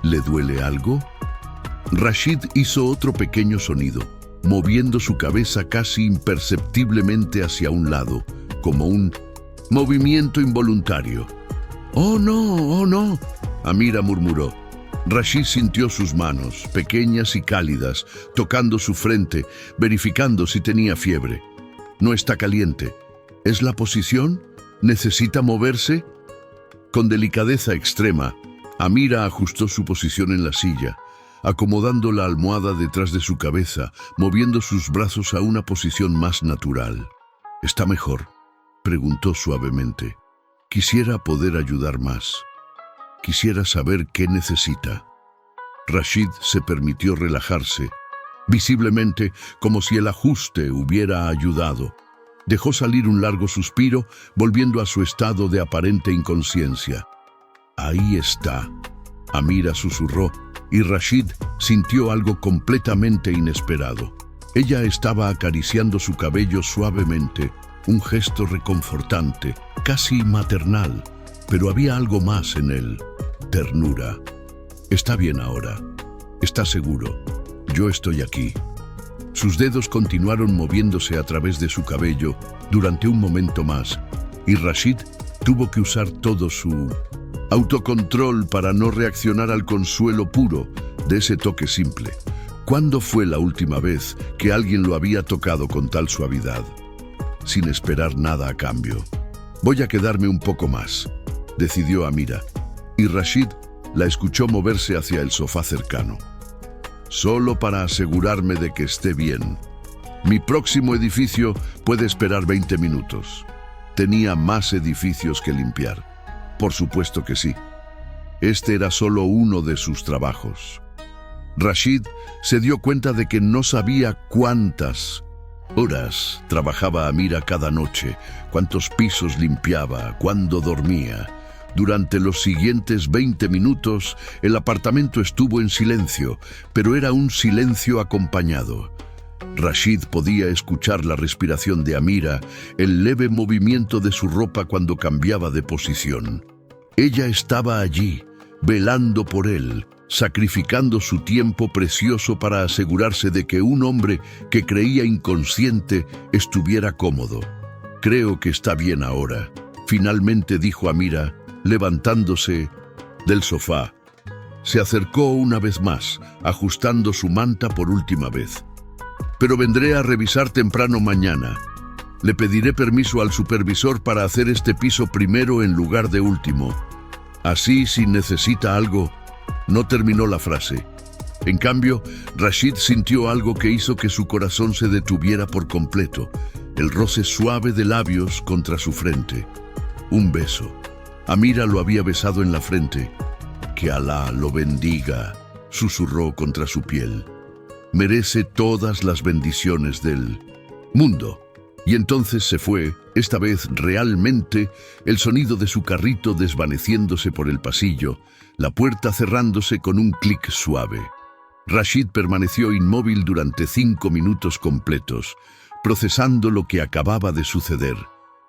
¿Le duele algo? Rashid hizo otro pequeño sonido, moviendo su cabeza casi imperceptiblemente hacia un lado, como un movimiento involuntario. «Oh no», Amira murmuró. Rashid sintió sus manos, pequeñas y cálidas, tocando su frente, verificando si tenía fiebre. «No está caliente. ¿Es la posición? ¿Necesita moverse?» Con delicadeza extrema, Amira ajustó su posición en la silla, acomodando la almohada detrás de su cabeza, moviendo sus brazos a una posición más natural. «Está mejor», preguntó suavemente. Quisiera poder ayudar más. Quisiera saber qué necesita. Rashid se permitió relajarse, visiblemente como si el ajuste hubiera ayudado. Dejó salir un largo suspiro, volviendo a su estado de aparente inconsciencia. «Ahí está», Amira susurró, y Rashid sintió algo completamente inesperado. Ella estaba acariciando su cabello suavemente, un gesto reconfortante, casi maternal, pero había algo más en él, ternura. «Está bien ahora. ¿Estás seguro? Yo estoy aquí». Sus dedos continuaron moviéndose a través de su cabello durante un momento más, y Rashid tuvo que usar todo su autocontrol para no reaccionar al consuelo puro de ese toque simple. ¿Cuándo fue la última vez que alguien lo había tocado con tal suavidad, sin esperar nada a cambio? «Voy a quedarme un poco más», decidió Amira, y Rashid la escuchó moverse hacia el sofá cercano. «Solo para asegurarme de que esté bien. Mi próximo edificio puede esperar 20 minutos. Tenía más edificios que limpiar». Por supuesto que sí. Este era solo uno de sus trabajos. Rashid se dio cuenta de que no sabía cuántas horas trabajaba Amira cada noche, cuántos pisos limpiaba, cuándo dormía. Durante los siguientes 20 minutos, el apartamento estuvo en silencio, pero era un silencio acompañado. Rashid podía escuchar la respiración de Amira, el leve movimiento de su ropa cuando cambiaba de posición. Ella estaba allí, velando por él, sacrificando su tiempo precioso para asegurarse de que un hombre que creía inconsciente estuviera cómodo. «Creo que está bien ahora», finalmente dijo Amira, levantándose del sofá. Se acercó una vez más, ajustando su manta por última vez. «Pero vendré a revisar temprano mañana. Le pediré permiso al supervisor para hacer este piso primero en lugar de último. Así, si necesita algo». No terminó la frase. En cambio, Rashid sintió algo que hizo que su corazón se detuviera por completo, el roce suave de labios contra su frente. Un beso. Amira lo había besado en la frente. «Que Alá lo bendiga», susurró contra su piel. «Merece todas las bendiciones del mundo». Y entonces se fue, esta vez realmente, el sonido de su carrito desvaneciéndose por el pasillo, la puerta cerrándose con un clic suave. Rashid permaneció inmóvil durante 5 minutos completos, procesando lo que acababa de suceder.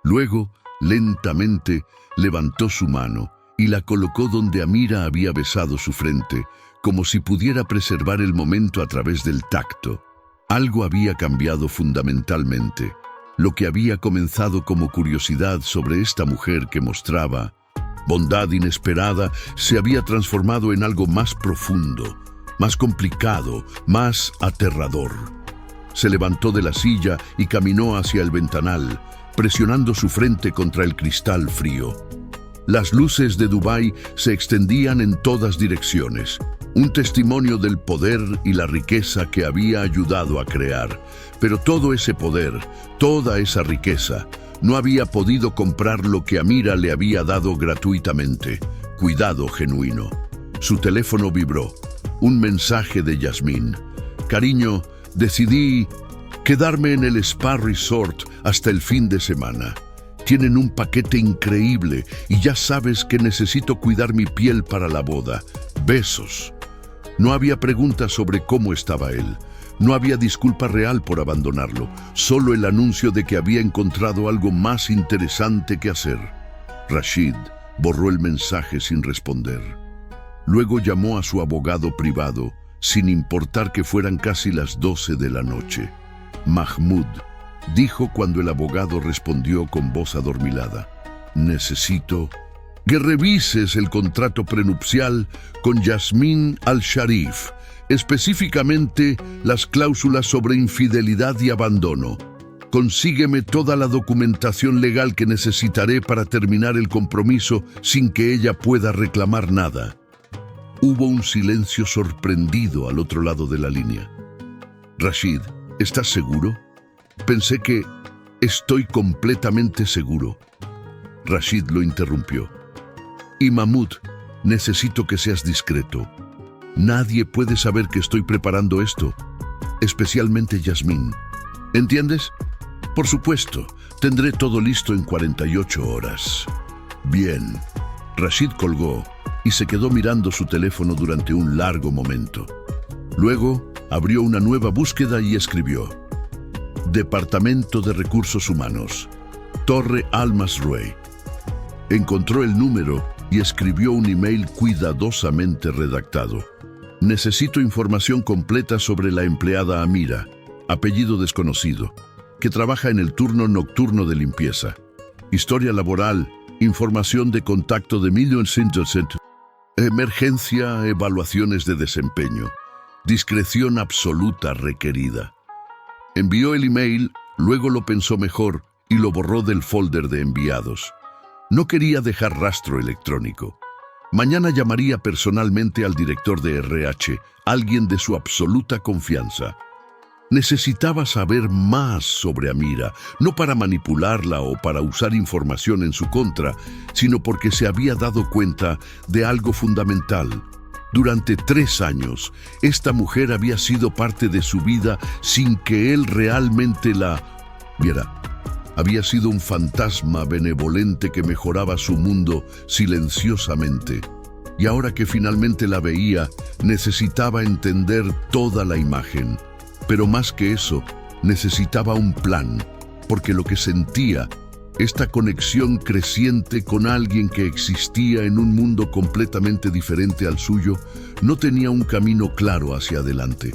Luego, lentamente, levantó su mano y la colocó donde Amira había besado su frente, como si pudiera preservar el momento a través del tacto. Algo había cambiado fundamentalmente. Lo que había comenzado como curiosidad sobre esta mujer que mostraba bondad inesperada se había transformado en algo más profundo, más complicado, más aterrador. Se levantó de la silla y caminó hacia el ventanal, presionando su frente contra el cristal frío. Las luces de Dubái se extendían en todas direcciones, un testimonio del poder y la riqueza que había ayudado a crear. Pero todo ese poder, toda esa riqueza, no había podido comprar lo que Amira le había dado gratuitamente: cuidado genuino. Su teléfono vibró. Un mensaje de Yasmín. «Cariño, decidí quedarme en el Spa Resort hasta el fin de semana. Tienen un paquete increíble y ya sabes que necesito cuidar mi piel para la boda. Besos». No había preguntas sobre cómo estaba él. No había disculpa real por abandonarlo, solo el anuncio de que había encontrado algo más interesante que hacer. Rashid borró el mensaje sin responder. Luego llamó a su abogado privado, sin importar que fueran casi las 12 de la noche. «Mahmoud», dijo cuando el abogado respondió con voz adormilada, «necesito que revises el contrato prenupcial con Yasmín Al-Sharif, específicamente las cláusulas sobre infidelidad y abandono. Consígueme toda la documentación legal que necesitaré para terminar el compromiso sin que ella pueda reclamar nada». Hubo un silencio sorprendido al otro lado de la línea. «Rashid, ¿estás seguro? Pensé que...» Estoy completamente seguro. Rashid lo interrumpió. Y Mahmoud, necesito que seas discreto. Nadie puede saber que estoy preparando esto, especialmente Yasmín. ¿Entiendes? Por supuesto, tendré todo listo en 48 horas. Bien. Rashid colgó y se quedó mirando su teléfono durante un largo momento. Luego, abrió una nueva búsqueda y escribió: Departamento de Recursos Humanos, Torre Al Masrouei. Encontró el número y escribió un email cuidadosamente redactado. Necesito información completa sobre la empleada Amira, apellido desconocido, que trabaja en el turno nocturno de limpieza. Historia laboral, información de contacto de emergencia, evaluaciones de desempeño. Discreción absoluta requerida. Envió el email, luego lo pensó mejor y lo borró del folder de enviados. No quería dejar rastro electrónico. Mañana llamaría personalmente al director de RH, alguien de su absoluta confianza. Necesitaba saber más sobre Amira, no para manipularla o para usar información en su contra, sino porque se había dado cuenta de algo fundamental. Durante 3 años, esta mujer había sido parte de su vida sin que él realmente la viera. Había sido un fantasma benevolente que mejoraba su mundo silenciosamente. Y ahora que finalmente la veía, necesitaba entender toda la imagen. Pero más que eso, necesitaba un plan, porque lo que sentía, esta conexión creciente con alguien que existía en un mundo completamente diferente al suyo, no tenía un camino claro hacia adelante.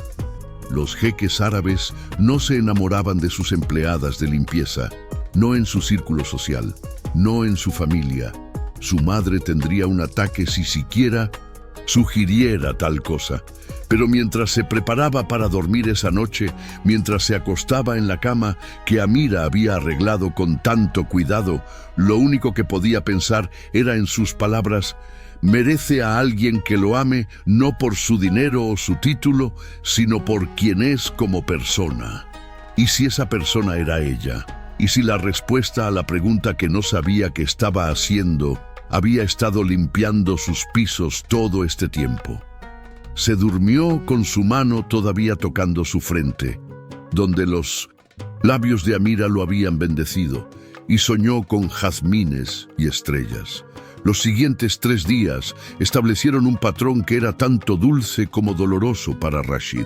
Los jeques árabes no se enamoraban de sus empleadas de limpieza, no en su círculo social, no en su familia. Su madre tendría un ataque si siquiera sugiriera tal cosa. Pero mientras se preparaba para dormir esa noche, mientras se acostaba en la cama que Amira había arreglado con tanto cuidado, lo único que podía pensar era en sus palabras: merece a alguien que lo ame no por su dinero o su título, sino por quien es como persona. ¿Y si esa persona era ella? ¿Y si la respuesta a la pregunta que no sabía que estaba haciendo había estado limpiando sus pisos todo este tiempo? Se durmió con su mano todavía tocando su frente, donde los labios de Amira lo habían bendecido, y soñó con jazmines y estrellas. Los siguientes 3 días establecieron un patrón que era tanto dulce como doloroso para Rashid.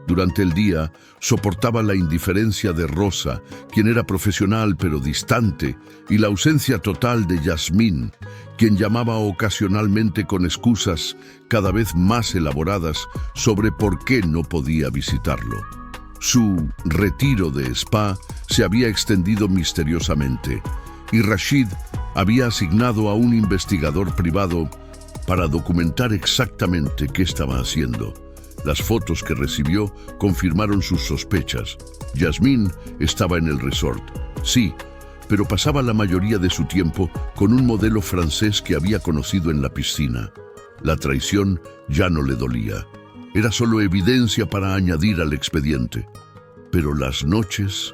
Durante el día, soportaba la indiferencia de Rosa, quien era profesional pero distante, y la ausencia total de Yasmín, quien llamaba ocasionalmente con excusas cada vez más elaboradas sobre por qué no podía visitarlo. Su retiro de spa se había extendido misteriosamente, y Rashid había asignado a un investigador privado para documentar exactamente qué estaba haciendo. Las fotos que recibió confirmaron sus sospechas. Yasmín estaba en el resort, sí, pero pasaba la mayoría de su tiempo con un modelo francés que había conocido en la piscina. La traición ya no le dolía. Era solo evidencia para añadir al expediente. Pero las noches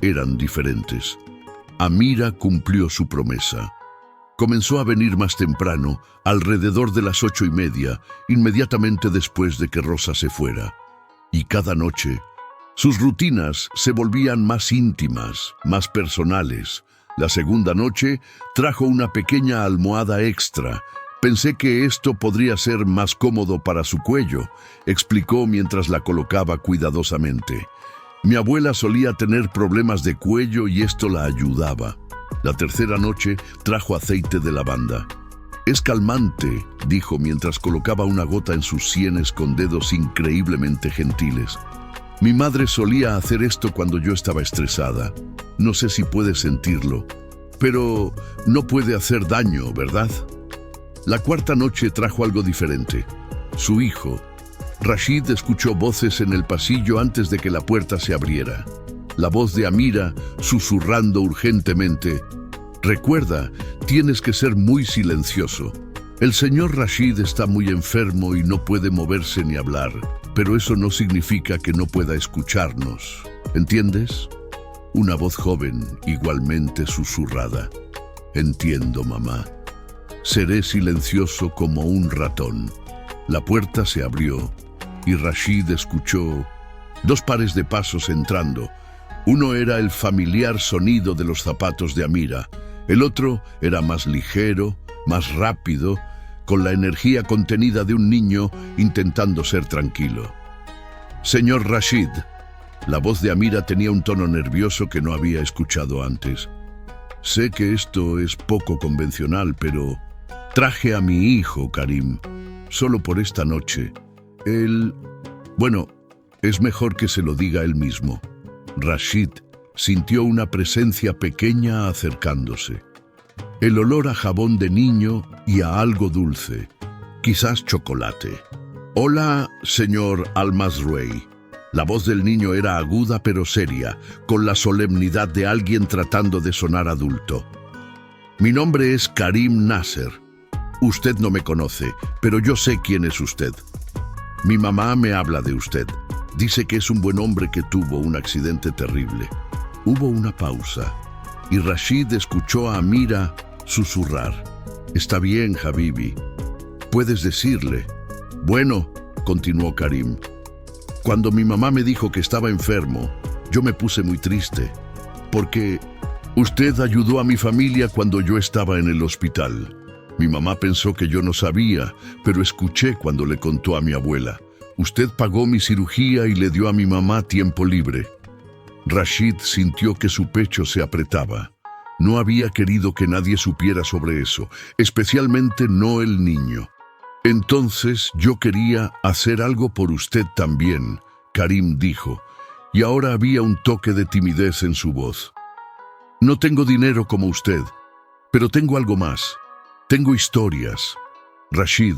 eran diferentes. Amira cumplió su promesa. Comenzó a venir más temprano, alrededor de las 8:30, inmediatamente después de que Rosa se fuera. Y cada noche, sus rutinas se volvían más íntimas, más personales. La segunda noche trajo una pequeña almohada extra. Pensé que esto podría ser más cómodo para su cuello, explicó mientras la colocaba cuidadosamente. Mi abuela solía tener problemas de cuello y esto la ayudaba. La tercera noche trajo aceite de lavanda. Es calmante, dijo mientras colocaba una gota en sus sienes con dedos increíblemente gentiles. Mi madre solía hacer esto cuando yo estaba estresada. No sé si puedes sentirlo, pero no puede hacer daño, ¿verdad? La cuarta noche trajo algo diferente. Su hijo. Rashid escuchó voces en el pasillo antes de que la puerta se abriera. La voz de Amira susurrando urgentemente: recuerda, tienes que ser muy silencioso. El señor Rashid está muy enfermo y no puede moverse ni hablar, pero eso no significa que no pueda escucharnos. ¿Entiendes? una voz joven, igualmente susurrada. Entiendo, mamá. Seré silencioso como un ratón. La puerta se abrió y Rashid escuchó 2 pares de pasos entrando. Uno era el familiar sonido de los zapatos de Amira. El otro era más ligero, más rápido, con la energía contenida de un niño intentando ser tranquilo. Señor Rashid. La voz de Amira tenía un tono nervioso que no había escuchado antes. Sé que esto es poco convencional, pero traje a mi hijo, Karim, solo por esta noche. Bueno, es mejor que se lo diga él mismo. Rashid sintió una presencia pequeña acercándose. El olor a jabón de niño y a algo dulce, quizás chocolate. Hola, señor Al-Mazrouei. La voz del niño era aguda pero seria, con la solemnidad de alguien tratando de sonar adulto. Mi nombre es Karim Nasser. Usted no me conoce, pero yo sé quién es usted. Mi mamá me habla de usted. Dice que es un buen hombre que tuvo un accidente terrible. Hubo una pausa, y Rashid escuchó a Amira susurrar. Está bien, Habibi. Puedes decirle. Bueno, continuó Karim. Cuando mi mamá me dijo que estaba enfermo, yo me puse muy triste, porque usted ayudó a mi familia cuando yo estaba en el hospital. Mi mamá pensó que yo no sabía, pero escuché cuando le contó a mi abuela. Usted pagó mi cirugía y le dio a mi mamá tiempo libre. Rashid sintió que su pecho se apretaba. No había querido que nadie supiera sobre eso, especialmente no el niño. Entonces yo quería hacer algo por usted también, Karim dijo, y ahora había un toque de timidez en su voz. No tengo dinero como usted, pero tengo algo más. Tengo historias. Rashid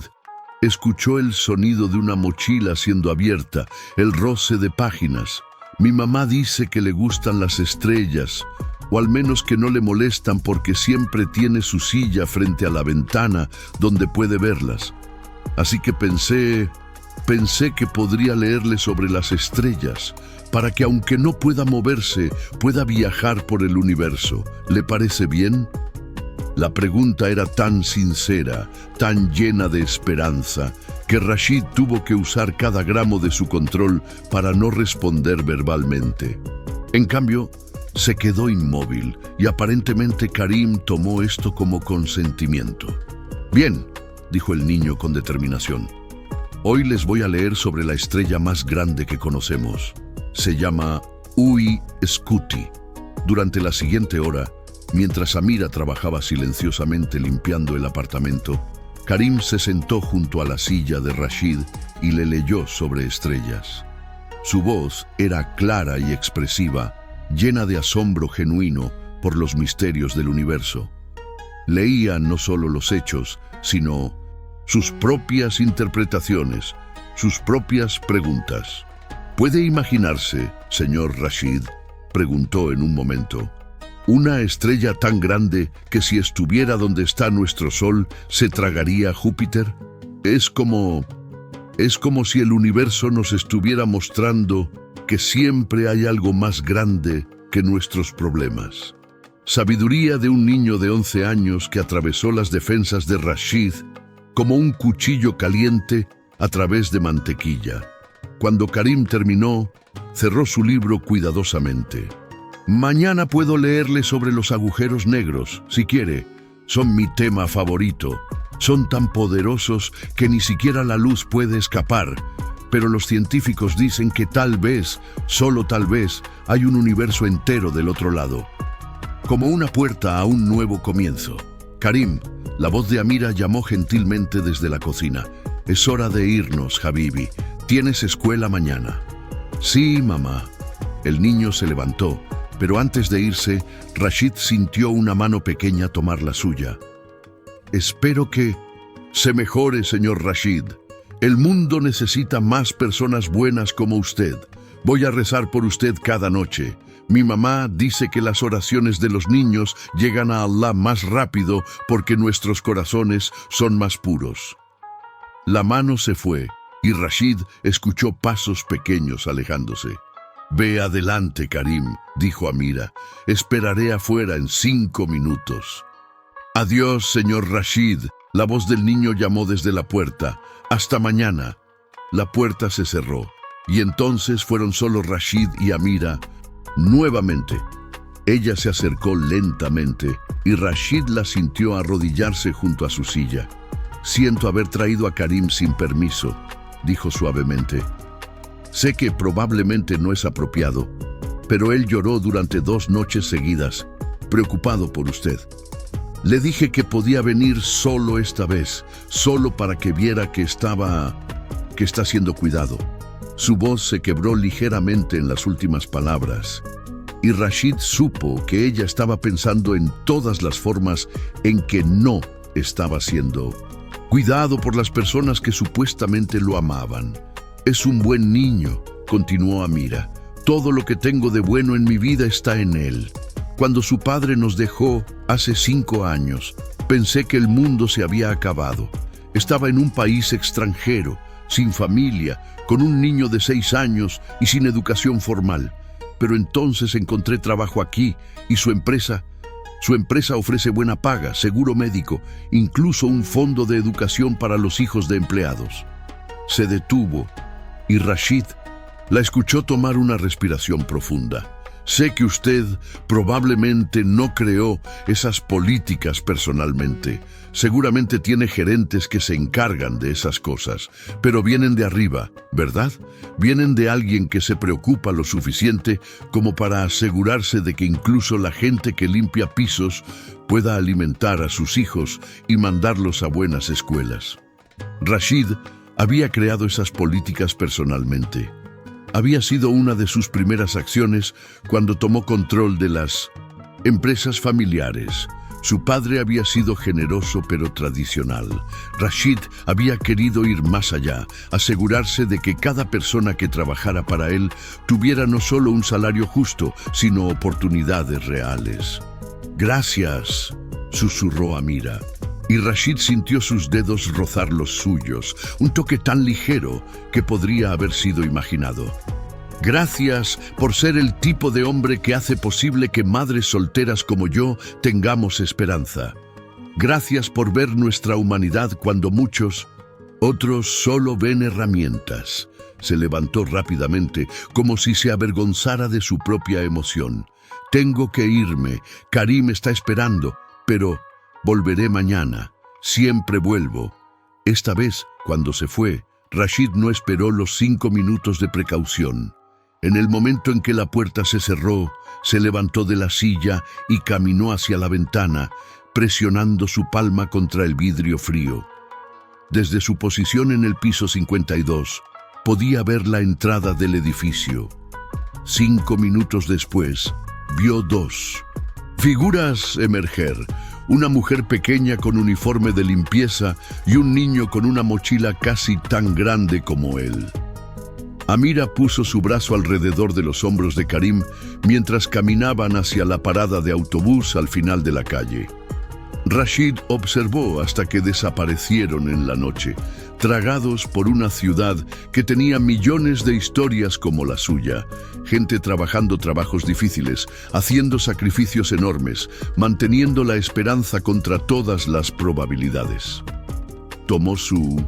escuchó el sonido de una mochila siendo abierta, el roce de páginas. Mi mamá dice que le gustan las estrellas, o al menos que no le molestan porque siempre tiene su silla frente a la ventana donde puede verlas. Así que pensé que podría leerle sobre las estrellas, para que aunque no pueda moverse, pueda viajar por el universo. ¿Le parece bien? La pregunta era tan sincera, tan llena de esperanza, que Rashid tuvo que usar cada gramo de su control para no responder verbalmente. En cambio, se quedó inmóvil y aparentemente Karim tomó esto como consentimiento. Bien, dijo el niño con determinación. Hoy les voy a leer sobre la estrella más grande que conocemos. Se llama Uy-Scuti. Durante la siguiente hora, mientras Amira trabajaba silenciosamente limpiando el apartamento, Karim se sentó junto a la silla de Rashid y le leyó sobre estrellas. Su voz era clara y expresiva, llena de asombro genuino por los misterios del universo. Leía no solo los hechos, sino sus propias interpretaciones, sus propias preguntas. ¿Puede imaginarse, señor Rashid?, preguntó en un momento, una estrella tan grande que si estuviera donde está nuestro Sol, ¿se tragaría a Júpiter? Es como si el universo nos estuviera mostrando que siempre hay algo más grande que nuestros problemas. Sabiduría de un niño de 11 años que atravesó las defensas de Rashid como un cuchillo caliente a través de mantequilla. Cuando Karim terminó, cerró su libro cuidadosamente. Mañana puedo leerle sobre los agujeros negros, si quiere. Son mi tema favorito. Son tan poderosos que ni siquiera la luz puede escapar. Pero los científicos dicen que tal vez, solo tal vez, hay un universo entero del otro lado. Como una puerta a un nuevo comienzo. Karim, la voz de Amira llamó gentilmente desde la cocina. Es hora de irnos, Habibi. ¿Tienes escuela mañana? Sí, mamá. El niño se levantó, pero antes de irse, Rashid sintió una mano pequeña tomar la suya. Espero que se mejore, señor Rashid. El mundo necesita más personas buenas como usted. Voy a rezar por usted cada noche. Mi mamá dice que las oraciones de los niños llegan a Allah más rápido porque nuestros corazones son más puros. La mano se fue y Rashid escuchó pasos pequeños alejándose. Ve adelante, Karim, dijo Amira. Esperaré afuera en 5 minutos. Adiós, señor Rashid. La voz del niño llamó desde la puerta. Hasta mañana. La puerta se cerró. Y entonces fueron solo Rashid y Amira. Nuevamente. Ella se acercó lentamente y Rashid la sintió arrodillarse junto a su silla. Siento haber traído a Karim sin permiso, dijo suavemente. Sé que probablemente no es apropiado, pero él lloró durante 2 noches seguidas, preocupado por usted. Le dije que podía venir solo esta vez, solo para que viera que está siendo cuidado. Su voz se quebró ligeramente en las últimas palabras, y Rashid supo que ella estaba pensando en todas las formas en que no estaba siendo cuidado por las personas que supuestamente lo amaban. Es un buen niño, continuó Amira. Todo lo que tengo de bueno en mi vida está en él. Cuando su padre nos dejó hace 5 años, pensé que el mundo se había acabado. Estaba en un país extranjero, sin familia, con un niño de 6 años y sin educación formal. Pero entonces encontré trabajo aquí y su empresa ofrece buena paga, seguro médico, incluso un fondo de educación para los hijos de empleados. Se detuvo y Rashid la escuchó tomar una respiración profunda. Sé que usted probablemente no creó esas políticas personalmente. Seguramente tiene gerentes que se encargan de esas cosas, pero vienen de arriba, ¿verdad? Vienen de alguien que se preocupa lo suficiente como para asegurarse de que incluso la gente que limpia pisos pueda alimentar a sus hijos y mandarlos a buenas escuelas. Rashid había creado esas políticas personalmente. Había sido una de sus primeras acciones cuando tomó control de las empresas familiares. Su padre había sido generoso pero tradicional. Rashid había querido ir más allá, asegurarse de que cada persona que trabajara para él tuviera no solo un salario justo, sino oportunidades reales. Gracias, susurró Amira. Y Rashid sintió sus dedos rozar los suyos, un toque tan ligero que podría haber sido imaginado. Gracias por ser el tipo de hombre que hace posible que madres solteras como yo tengamos esperanza. Gracias por ver nuestra humanidad cuando muchos otros solo ven herramientas. Se levantó rápidamente, como si se avergonzara de su propia emoción. Tengo que irme. Karim está esperando, pero volveré mañana. Siempre vuelvo. Esta vez, cuando se fue, Rashid no esperó los 5 minutos de precaución. En el momento en que la puerta se cerró, se levantó de la silla y caminó hacia la ventana, presionando su palma contra el vidrio frío. Desde su posición en el piso 52, podía ver la entrada del edificio. 5 minutos después, vio 2 figuras emerger. Una mujer pequeña con uniforme de limpieza y un niño con una mochila casi tan grande como él. Amira puso su brazo alrededor de los hombros de Karim mientras caminaban hacia la parada de autobús al final de la calle. Rashid observó hasta que desaparecieron en la noche, tragados por una ciudad que tenía millones de historias como la suya, gente trabajando trabajos difíciles, haciendo sacrificios enormes, manteniendo la esperanza contra todas las probabilidades. Tomó su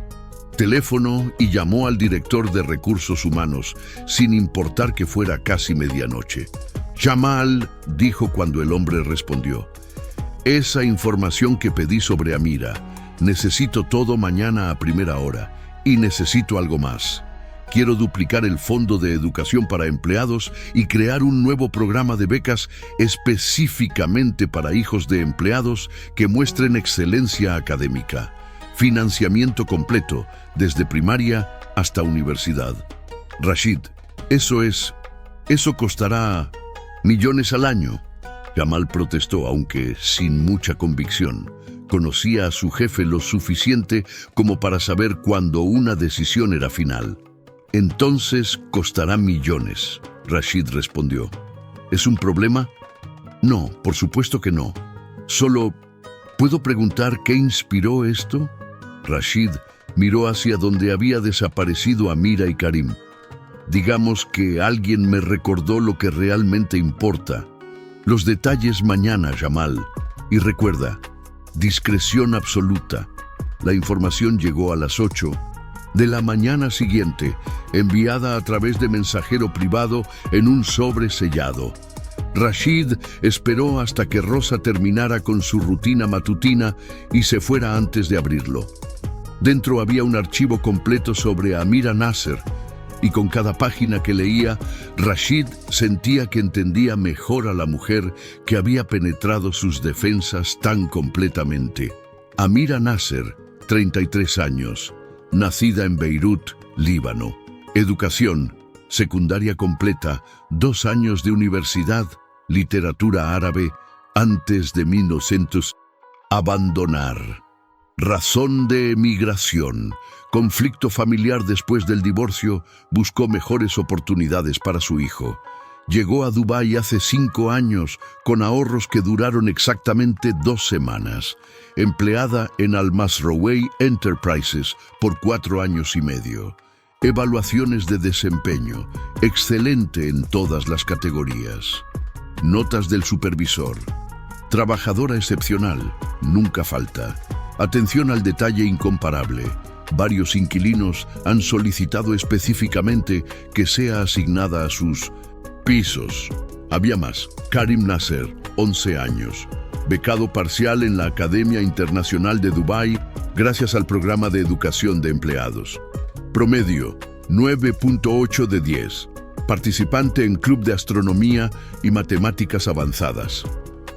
teléfono y llamó al director de recursos humanos, sin importar que fuera casi medianoche. Jamal, dijo cuando el hombre respondió. Esa información que pedí sobre Amira, necesito todo mañana a primera hora y necesito algo más. Quiero duplicar el fondo de educación para empleados y crear un nuevo programa de becas específicamente para hijos de empleados que muestren excelencia académica. Financiamiento completo, desde primaria hasta universidad. Rashid, eso costará millones al año. Jamal protestó, aunque sin mucha convicción. Conocía a su jefe lo suficiente como para saber cuándo una decisión era final. Entonces costará millones, Rashid respondió. ¿Es un problema? No, por supuesto que no. Solo, ¿puedo preguntar qué inspiró esto? Rashid miró hacia donde había desaparecido Amira y Karim. Digamos que alguien me recordó lo que realmente importa. Los detalles mañana, Jamal. Y recuerda, discreción absoluta. La información llegó a las 8 de la mañana siguiente, enviada a través de mensajero privado en un sobre sellado. Rashid esperó hasta que Rosa terminara con su rutina matutina y se fuera antes de abrirlo. Dentro había un archivo completo sobre Amira Nasser, y con cada página que leía, Rashid sentía que entendía mejor a la mujer que había penetrado sus defensas tan completamente. Amira Nasser, 33 años, nacida en Beirut, Líbano. Educación, secundaria completa, 2 años de universidad, literatura árabe, antes de 1900. Abandonar. Razón de emigración. Conflicto familiar después del divorcio, buscó mejores oportunidades para su hijo. Llegó a Dubái hace 5 años, con ahorros que duraron exactamente 2 semanas. Empleada en Al Masrouei Enterprises por 4 años y medio. Evaluaciones de desempeño, excelente en todas las categorías. Notas del supervisor. Trabajadora excepcional, nunca falta. Atención al detalle incomparable. Varios inquilinos han solicitado específicamente que sea asignada a sus pisos. Había más. Karim Nasser, 11 años. Becado parcial en la Academia Internacional de Dubái gracias al programa de educación de empleados. Promedio, 9.8 de 10. Participante en Club de Astronomía y Matemáticas Avanzadas.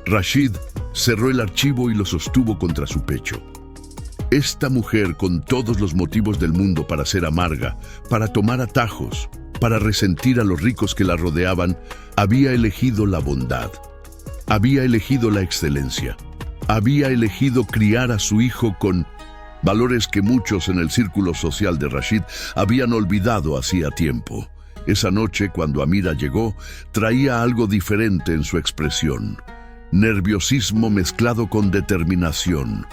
Rashid cerró el archivo y lo sostuvo contra su pecho. Esta mujer, con todos los motivos del mundo para ser amarga, para tomar atajos, para resentir a los ricos que la rodeaban, había elegido la bondad. Había elegido la excelencia. Había elegido criar a su hijo con valores que muchos en el círculo social de Rashid habían olvidado hacía tiempo. Esa noche, cuando Amira llegó, traía algo diferente en su expresión. Nerviosismo mezclado con determinación.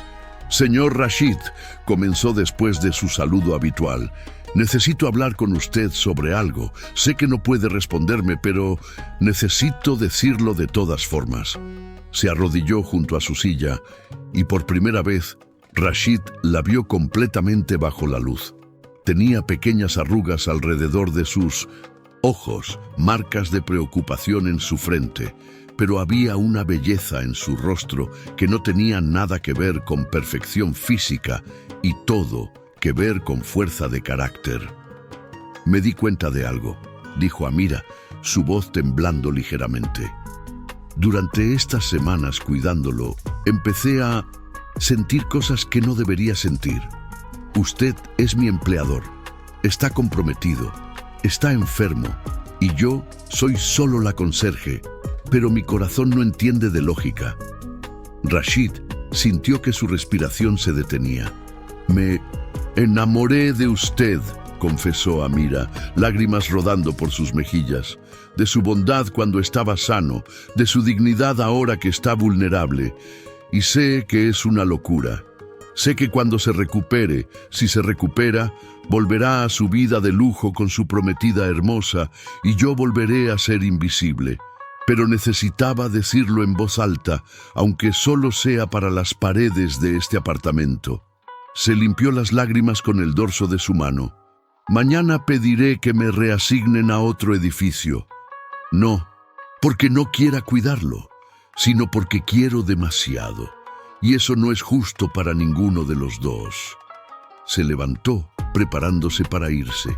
«Señor Rashid», comenzó después de su saludo habitual, «necesito hablar con usted sobre algo. Sé que no puede responderme, pero necesito decirlo de todas formas». Se arrodilló junto a su silla y por primera vez Rashid la vio completamente bajo la luz. Tenía pequeñas arrugas alrededor de sus ojos, marcas de preocupación en su frente, pero había una belleza en su rostro que no tenía nada que ver con perfección física y todo que ver con fuerza de carácter. «Me di cuenta de algo», dijo Amira, su voz temblando ligeramente. «Durante estas semanas cuidándolo, empecé a sentir cosas que no debería sentir. Usted es mi empleador, está comprometido, está enfermo y yo soy solo la conserje, pero mi corazón no entiende de lógica». Rashid sintió que su respiración se detenía. «Me enamoré de usted», confesó Amira, lágrimas rodando por sus mejillas. «De su bondad cuando estaba sano, de su dignidad ahora que está vulnerable. Y sé que es una locura. Sé que cuando se recupere, si se recupera, volverá a su vida de lujo con su prometida hermosa y yo volveré a ser invisible. Pero necesitaba decirlo en voz alta, aunque solo sea para las paredes de este apartamento». Se limpió las lágrimas con el dorso de su mano. «Mañana pediré que me reasignen a otro edificio. No, porque no quiera cuidarlo, sino porque quiero demasiado. Y eso no es justo para ninguno de los dos». Se levantó, preparándose para irse,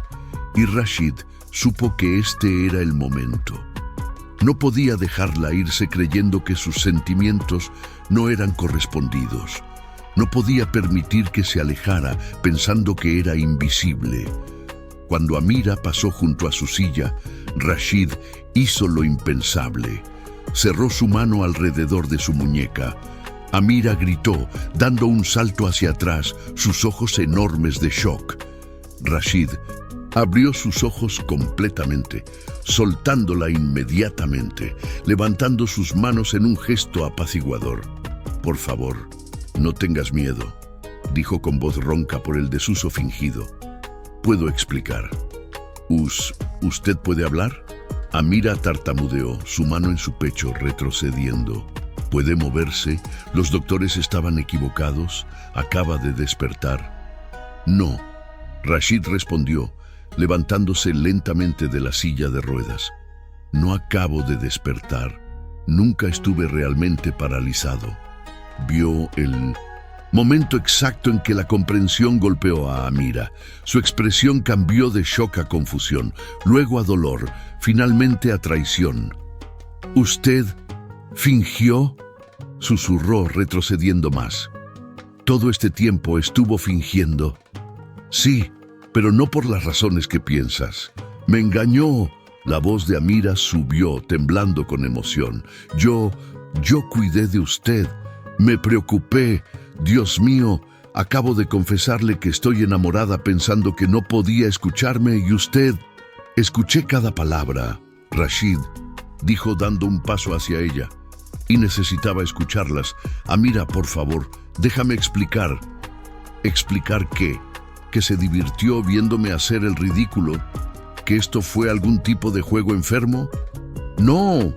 y Rashid supo que este era el momento. No podía dejarla irse creyendo que sus sentimientos no eran correspondidos. No podía permitir que se alejara pensando que era invisible. Cuando Amira pasó junto a su silla, Rashid hizo lo impensable. Cerró su mano alrededor de su muñeca. Amira gritó, dando un salto hacia atrás, sus ojos enormes de shock. Rashid abrió sus ojos completamente, soltándola inmediatamente, levantando sus manos en un gesto apaciguador. «Por favor, no tengas miedo», dijo con voz ronca por el desuso fingido. «Puedo explicar. ¿Usted puede hablar? Amira tartamudeó, su mano en su pecho, retrocediendo. ¿Puede moverse? ¿Los doctores estaban equivocados? ¿Acaba de despertar? No, Rashid respondió, levantándose lentamente de la silla de ruedas. No acabo de despertar. Nunca estuve realmente paralizado. Vio el momento exacto en que la comprensión golpeó a Amira. Su expresión cambió de shock a confusión, luego a dolor, finalmente a traición. ¿Usted fingió? Susurró, retrocediendo más. ¿Todo este tiempo estuvo fingiendo? Sí, pero no por las razones que piensas. Me engañó. La voz de Amira subió, temblando con emoción. Yo cuidé de usted. Me preocupé. Dios mío, acabo de confesarle que estoy enamorada pensando que no podía escucharme y usted... Escuché cada palabra, Rashid, dijo dando un paso hacia ella. Y necesitaba escucharlas. Amira, por favor, déjame explicar. ¿Explicar qué? ¿Que se divirtió viéndome hacer el ridículo? ¿Que esto fue algún tipo de juego enfermo? ¡No!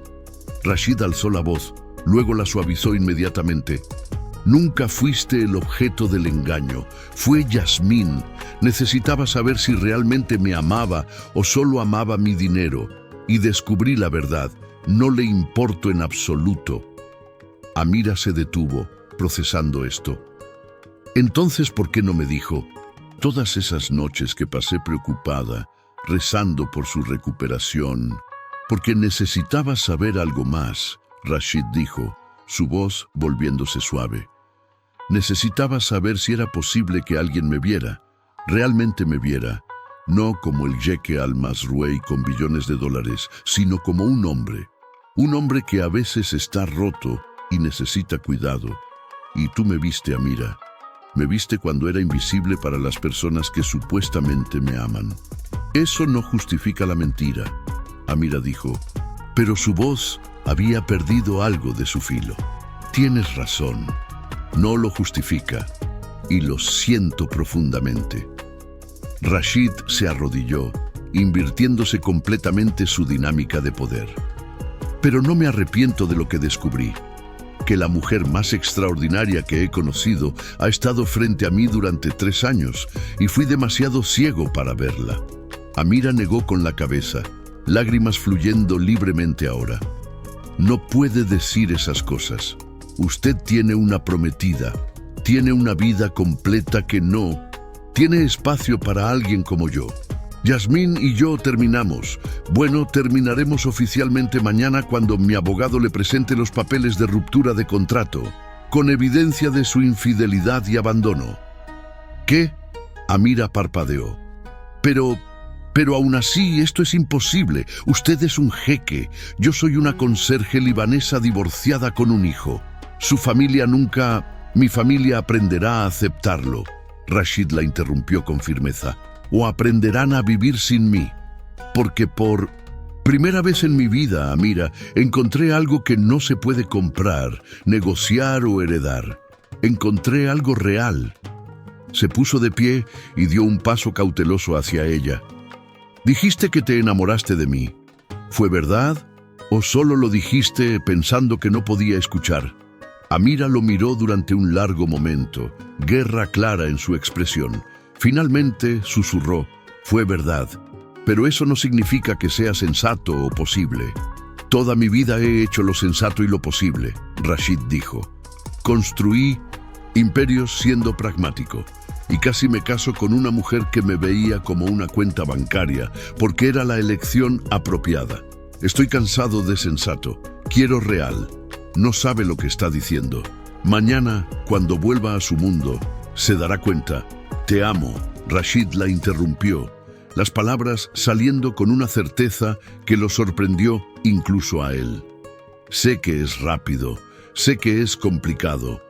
Rashid alzó la voz, luego la suavizó inmediatamente. Nunca fuiste el objeto del engaño. Fue Yasmín. Necesitaba saber si realmente me amaba o solo amaba mi dinero. Y descubrí la verdad. No le importo en absoluto. Amira se detuvo, procesando esto. Entonces, ¿por qué no me dijo? Todas esas noches que pasé preocupada, rezando por su recuperación, porque necesitaba saber algo más, Rashid dijo, su voz volviéndose suave. Necesitaba saber si era posible que alguien me viera, realmente me viera, no como el jeque al-Masruey con billones de dólares, sino como un hombre que a veces está roto y necesita cuidado. Y tú me viste, Amira. Me viste cuando era invisible para las personas que supuestamente me aman. Eso no justifica la mentira, Amira dijo, pero su voz había perdido algo de su filo. Tienes razón, no lo justifica, y lo siento profundamente. Rashid se arrodilló, invirtiéndose completamente su dinámica de poder. Pero no me arrepiento de lo que descubrí, que la mujer más extraordinaria que he conocido ha estado frente a mí durante 3 años y fui demasiado ciego para verla. Amira negó con la cabeza, lágrimas fluyendo libremente ahora. No puede decir esas cosas. Usted tiene una prometida, tiene una vida completa que no tiene espacio para alguien como yo. Yasmín y yo terminamos. Bueno, terminaremos oficialmente mañana cuando mi abogado le presente los papeles de ruptura de contrato, con evidencia de su infidelidad y abandono. ¿Qué? Amira parpadeó. Pero aún así, esto es imposible. Usted es un jeque. Yo soy una conserje libanesa divorciada con un hijo. Su familia nunca... Mi familia aprenderá a aceptarlo. Rashid la interrumpió con firmeza. O aprenderán a vivir sin mí. Porque por primera vez en mi vida, Amira, encontré algo que no se puede comprar, negociar o heredar. Encontré algo real. Se puso de pie y dio un paso cauteloso hacia ella. Dijiste que te enamoraste de mí. ¿Fue verdad? ¿O solo lo dijiste pensando que no podía escuchar? Amira lo miró durante un largo momento, guerra clara en su expresión. Finalmente susurró, fue verdad, pero eso no significa que sea sensato o posible. Toda mi vida he hecho lo sensato y lo posible, Rashid dijo. Construí imperios siendo pragmático, y casi me caso con una mujer que me veía como una cuenta bancaria, porque era la elección apropiada. Estoy cansado de sensato, quiero real. No sabe lo que está diciendo. Mañana, cuando vuelva a su mundo, se dará cuenta. Te amo, Rashid la interrumpió, las palabras saliendo con una certeza que lo sorprendió incluso a él. Sé que es rápido, sé que es complicado,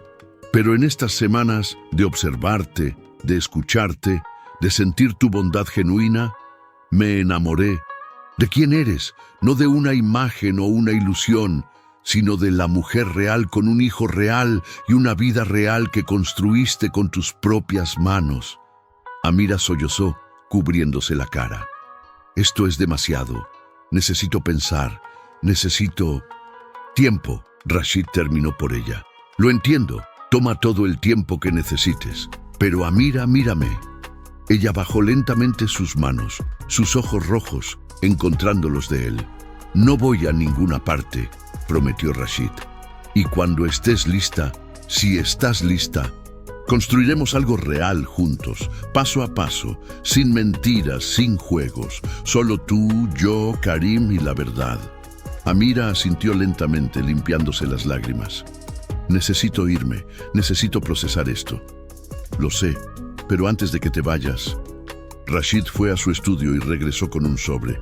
pero en estas semanas de observarte, de escucharte, de sentir tu bondad genuina, me enamoré de quién eres, no de una imagen o una ilusión, sino de la mujer real con un hijo real y una vida real que construiste con tus propias manos. Amira sollozó, cubriéndose la cara. Esto es demasiado. Necesito pensar. Necesito tiempo. Rashid terminó por ella. Lo entiendo. Toma todo el tiempo que necesites. Pero Amira, mírame. Ella bajó lentamente sus manos, sus ojos rojos, encontrándolos de él. No voy a ninguna parte, prometió Rashid. Y cuando estés lista, si estás lista, construiremos algo real juntos, paso a paso, sin mentiras, sin juegos. Solo tú, yo, Karim y la verdad. Amira asintió lentamente, limpiándose las lágrimas. Necesito irme, necesito procesar esto. Lo sé, pero antes de que te vayas... Rashid fue a su estudio y regresó con un sobre.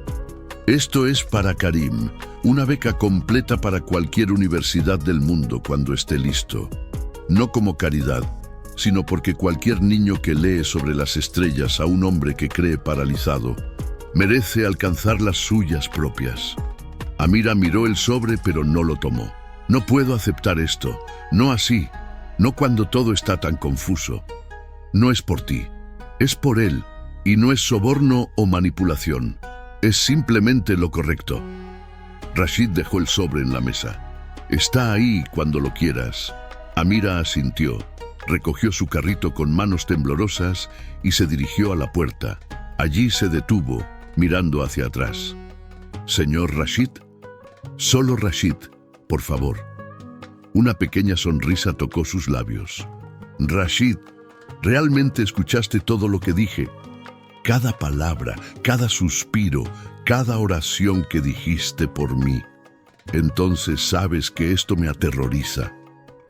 Esto es para Karim, una beca completa para cualquier universidad del mundo cuando esté listo. No como caridad, sino porque cualquier niño que lee sobre las estrellas a un hombre que cree paralizado, merece alcanzar las suyas propias. Amira miró el sobre pero no lo tomó. No puedo aceptar esto, no así, no cuando todo está tan confuso. No es por ti, es por él, y no es soborno o manipulación, es simplemente lo correcto. Rashid dejó el sobre en la mesa. Está ahí cuando lo quieras. Amira asintió, recogió su carrito con manos temblorosas y se dirigió a la puerta. Allí se detuvo, mirando hacia atrás. ¿Señor Rashid? Solo Rashid, por favor. Una pequeña sonrisa tocó sus labios. Rashid, ¿realmente escuchaste todo lo que dije? Cada palabra, cada suspiro, cada oración que dijiste por mí. Entonces sabes que esto me aterroriza.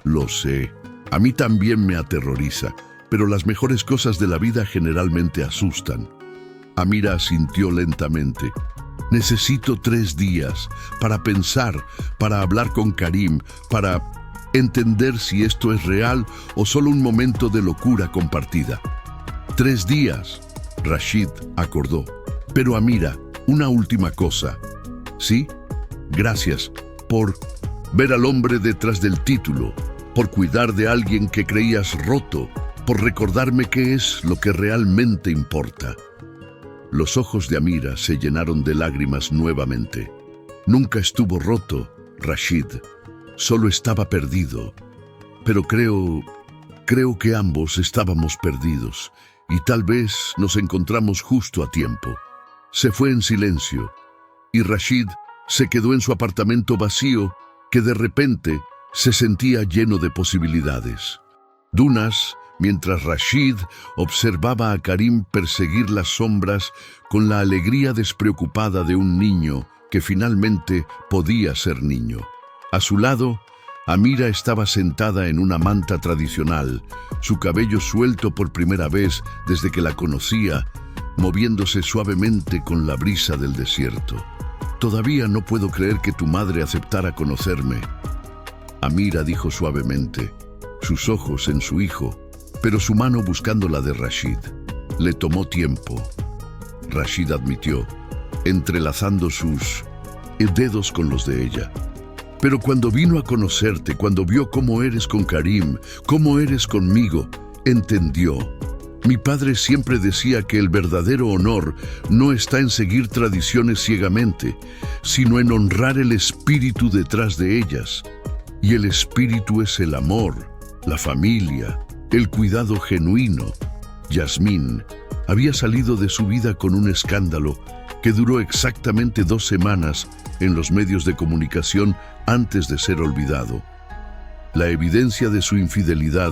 Lo sé, a mí también me aterroriza, pero las mejores cosas de la vida generalmente asustan. Amira asintió lentamente. Necesito 3 días para pensar, para hablar con Karim, para entender si esto es real o solo un momento de locura compartida. 3 días, Rashid acordó. Pero Amira, una última cosa. ¿Sí? Gracias por ver al hombre detrás del título, por cuidar de alguien que creías roto, por recordarme qué es lo que realmente importa. Los ojos de Amira se llenaron de lágrimas nuevamente. Nunca estuvo roto, Rashid. Solo estaba perdido. Pero creo que ambos estábamos perdidos y tal vez nos encontramos justo a tiempo. Se fue en silencio y Rashid se quedó en su apartamento vacío que de repente se sentía lleno de posibilidades. Dunas, mientras Rashid observaba a Karim perseguir las sombras con la alegría despreocupada de un niño que finalmente podía ser niño. A su lado, Amira estaba sentada en una manta tradicional, su cabello suelto por primera vez desde que la conocía, moviéndose suavemente con la brisa del desierto. «Todavía no puedo creer que tu madre aceptara conocerme», Amira dijo suavemente, sus ojos en su hijo, pero su mano buscando la de Rashid. Le tomó tiempo. Rashid admitió, entrelazando sus dedos con los de ella. Pero cuando vino a conocerte, cuando vio cómo eres con Karim, cómo eres conmigo, entendió. Mi padre siempre decía que el verdadero honor no está en seguir tradiciones ciegamente, sino en honrar el espíritu detrás de ellas. Y el espíritu es el amor, la familia, el cuidado genuino. Yasmín había salido de su vida con un escándalo que duró exactamente 2 semanas en los medios de comunicación antes de ser olvidado. La evidencia de su infidelidad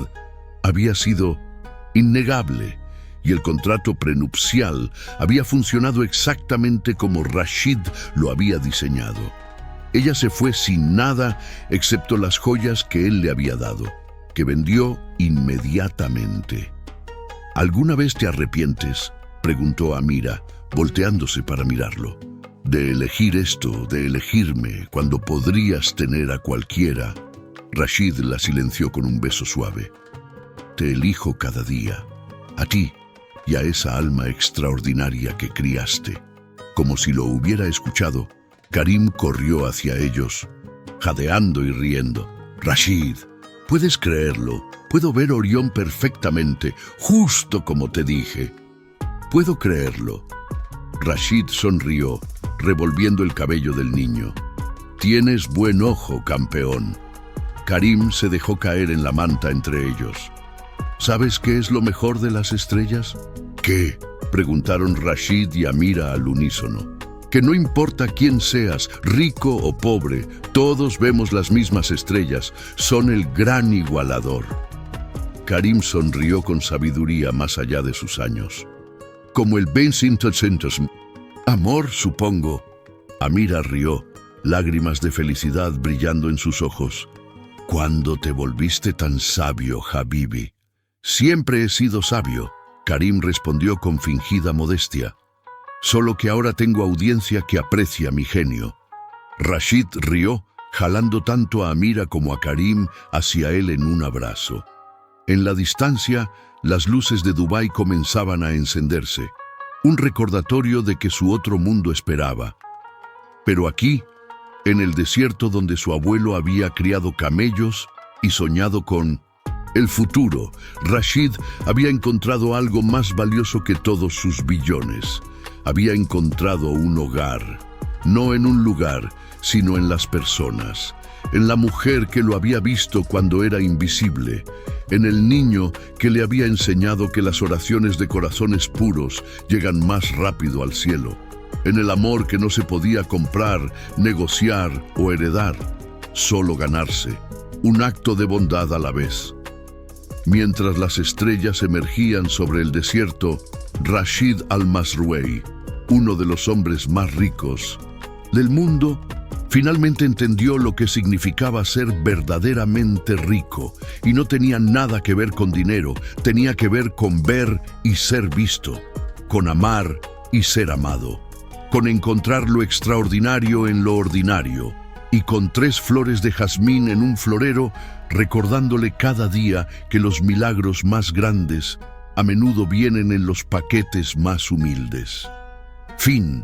había sido innegable y el contrato prenupcial había funcionado exactamente como Rashid lo había diseñado. Ella se fue sin nada excepto las joyas que él le había dado, que vendió inmediatamente. ¿Alguna vez te arrepientes?, preguntó Amira, volteándose para mirarlo. De elegir esto, de elegirme, cuando podrías tener a cualquiera. Rashid la silenció con un beso suave. Te elijo cada día, a ti y a esa alma extraordinaria que criaste. Como si lo hubiera escuchado, Karim corrió hacia ellos, jadeando y riendo. Rashid, ¿puedes creerlo? Puedo ver Orión perfectamente, justo como te dije. Puedo creerlo. Rashid sonrió, revolviendo el cabello del niño. «Tienes buen ojo, campeón». Karim se dejó caer en la manta entre ellos. «¿Sabes qué es lo mejor de las estrellas?» «¿Qué?», preguntaron Rashid y Amira al unísono. «Que no importa quién seas, rico o pobre, todos vemos las mismas estrellas, son el gran igualador». Karim sonrió con sabiduría más allá de sus años. «Como el 20%. Amor, supongo». Amira rió, lágrimas de felicidad brillando en sus ojos. «¿Cuándo te volviste tan sabio, Habibi?» «Siempre he sido sabio», Karim respondió con fingida modestia. «Solo que ahora tengo audiencia que aprecia mi genio». Rashid rió, jalando tanto a Amira como a Karim hacia él en un abrazo. En la distancia, las luces de Dubái comenzaban a encenderse, un recordatorio de que su otro mundo esperaba. Pero aquí, en el desierto donde su abuelo había criado camellos y soñado con el futuro, Rashid había encontrado algo más valioso que todos sus billones. Había encontrado un hogar, no en un lugar, sino en las personas, en la mujer que lo había visto cuando era invisible, en el niño que le había enseñado que las oraciones de corazones puros llegan más rápido al cielo, en el amor que no se podía comprar, negociar o heredar, solo ganarse, un acto de bondad a la vez. Mientras las estrellas emergían sobre el desierto, Rashid Al-Masrouei, uno de los hombres más ricos del mundo, finalmente entendió lo que significaba ser verdaderamente rico, y no tenía nada que ver con dinero, tenía que ver con ver y ser visto, con amar y ser amado, con encontrar lo extraordinario en lo ordinario, y con 3 flores de jazmín en un florero, recordándole cada día que los milagros más grandes a menudo vienen en los paquetes más humildes. Fin.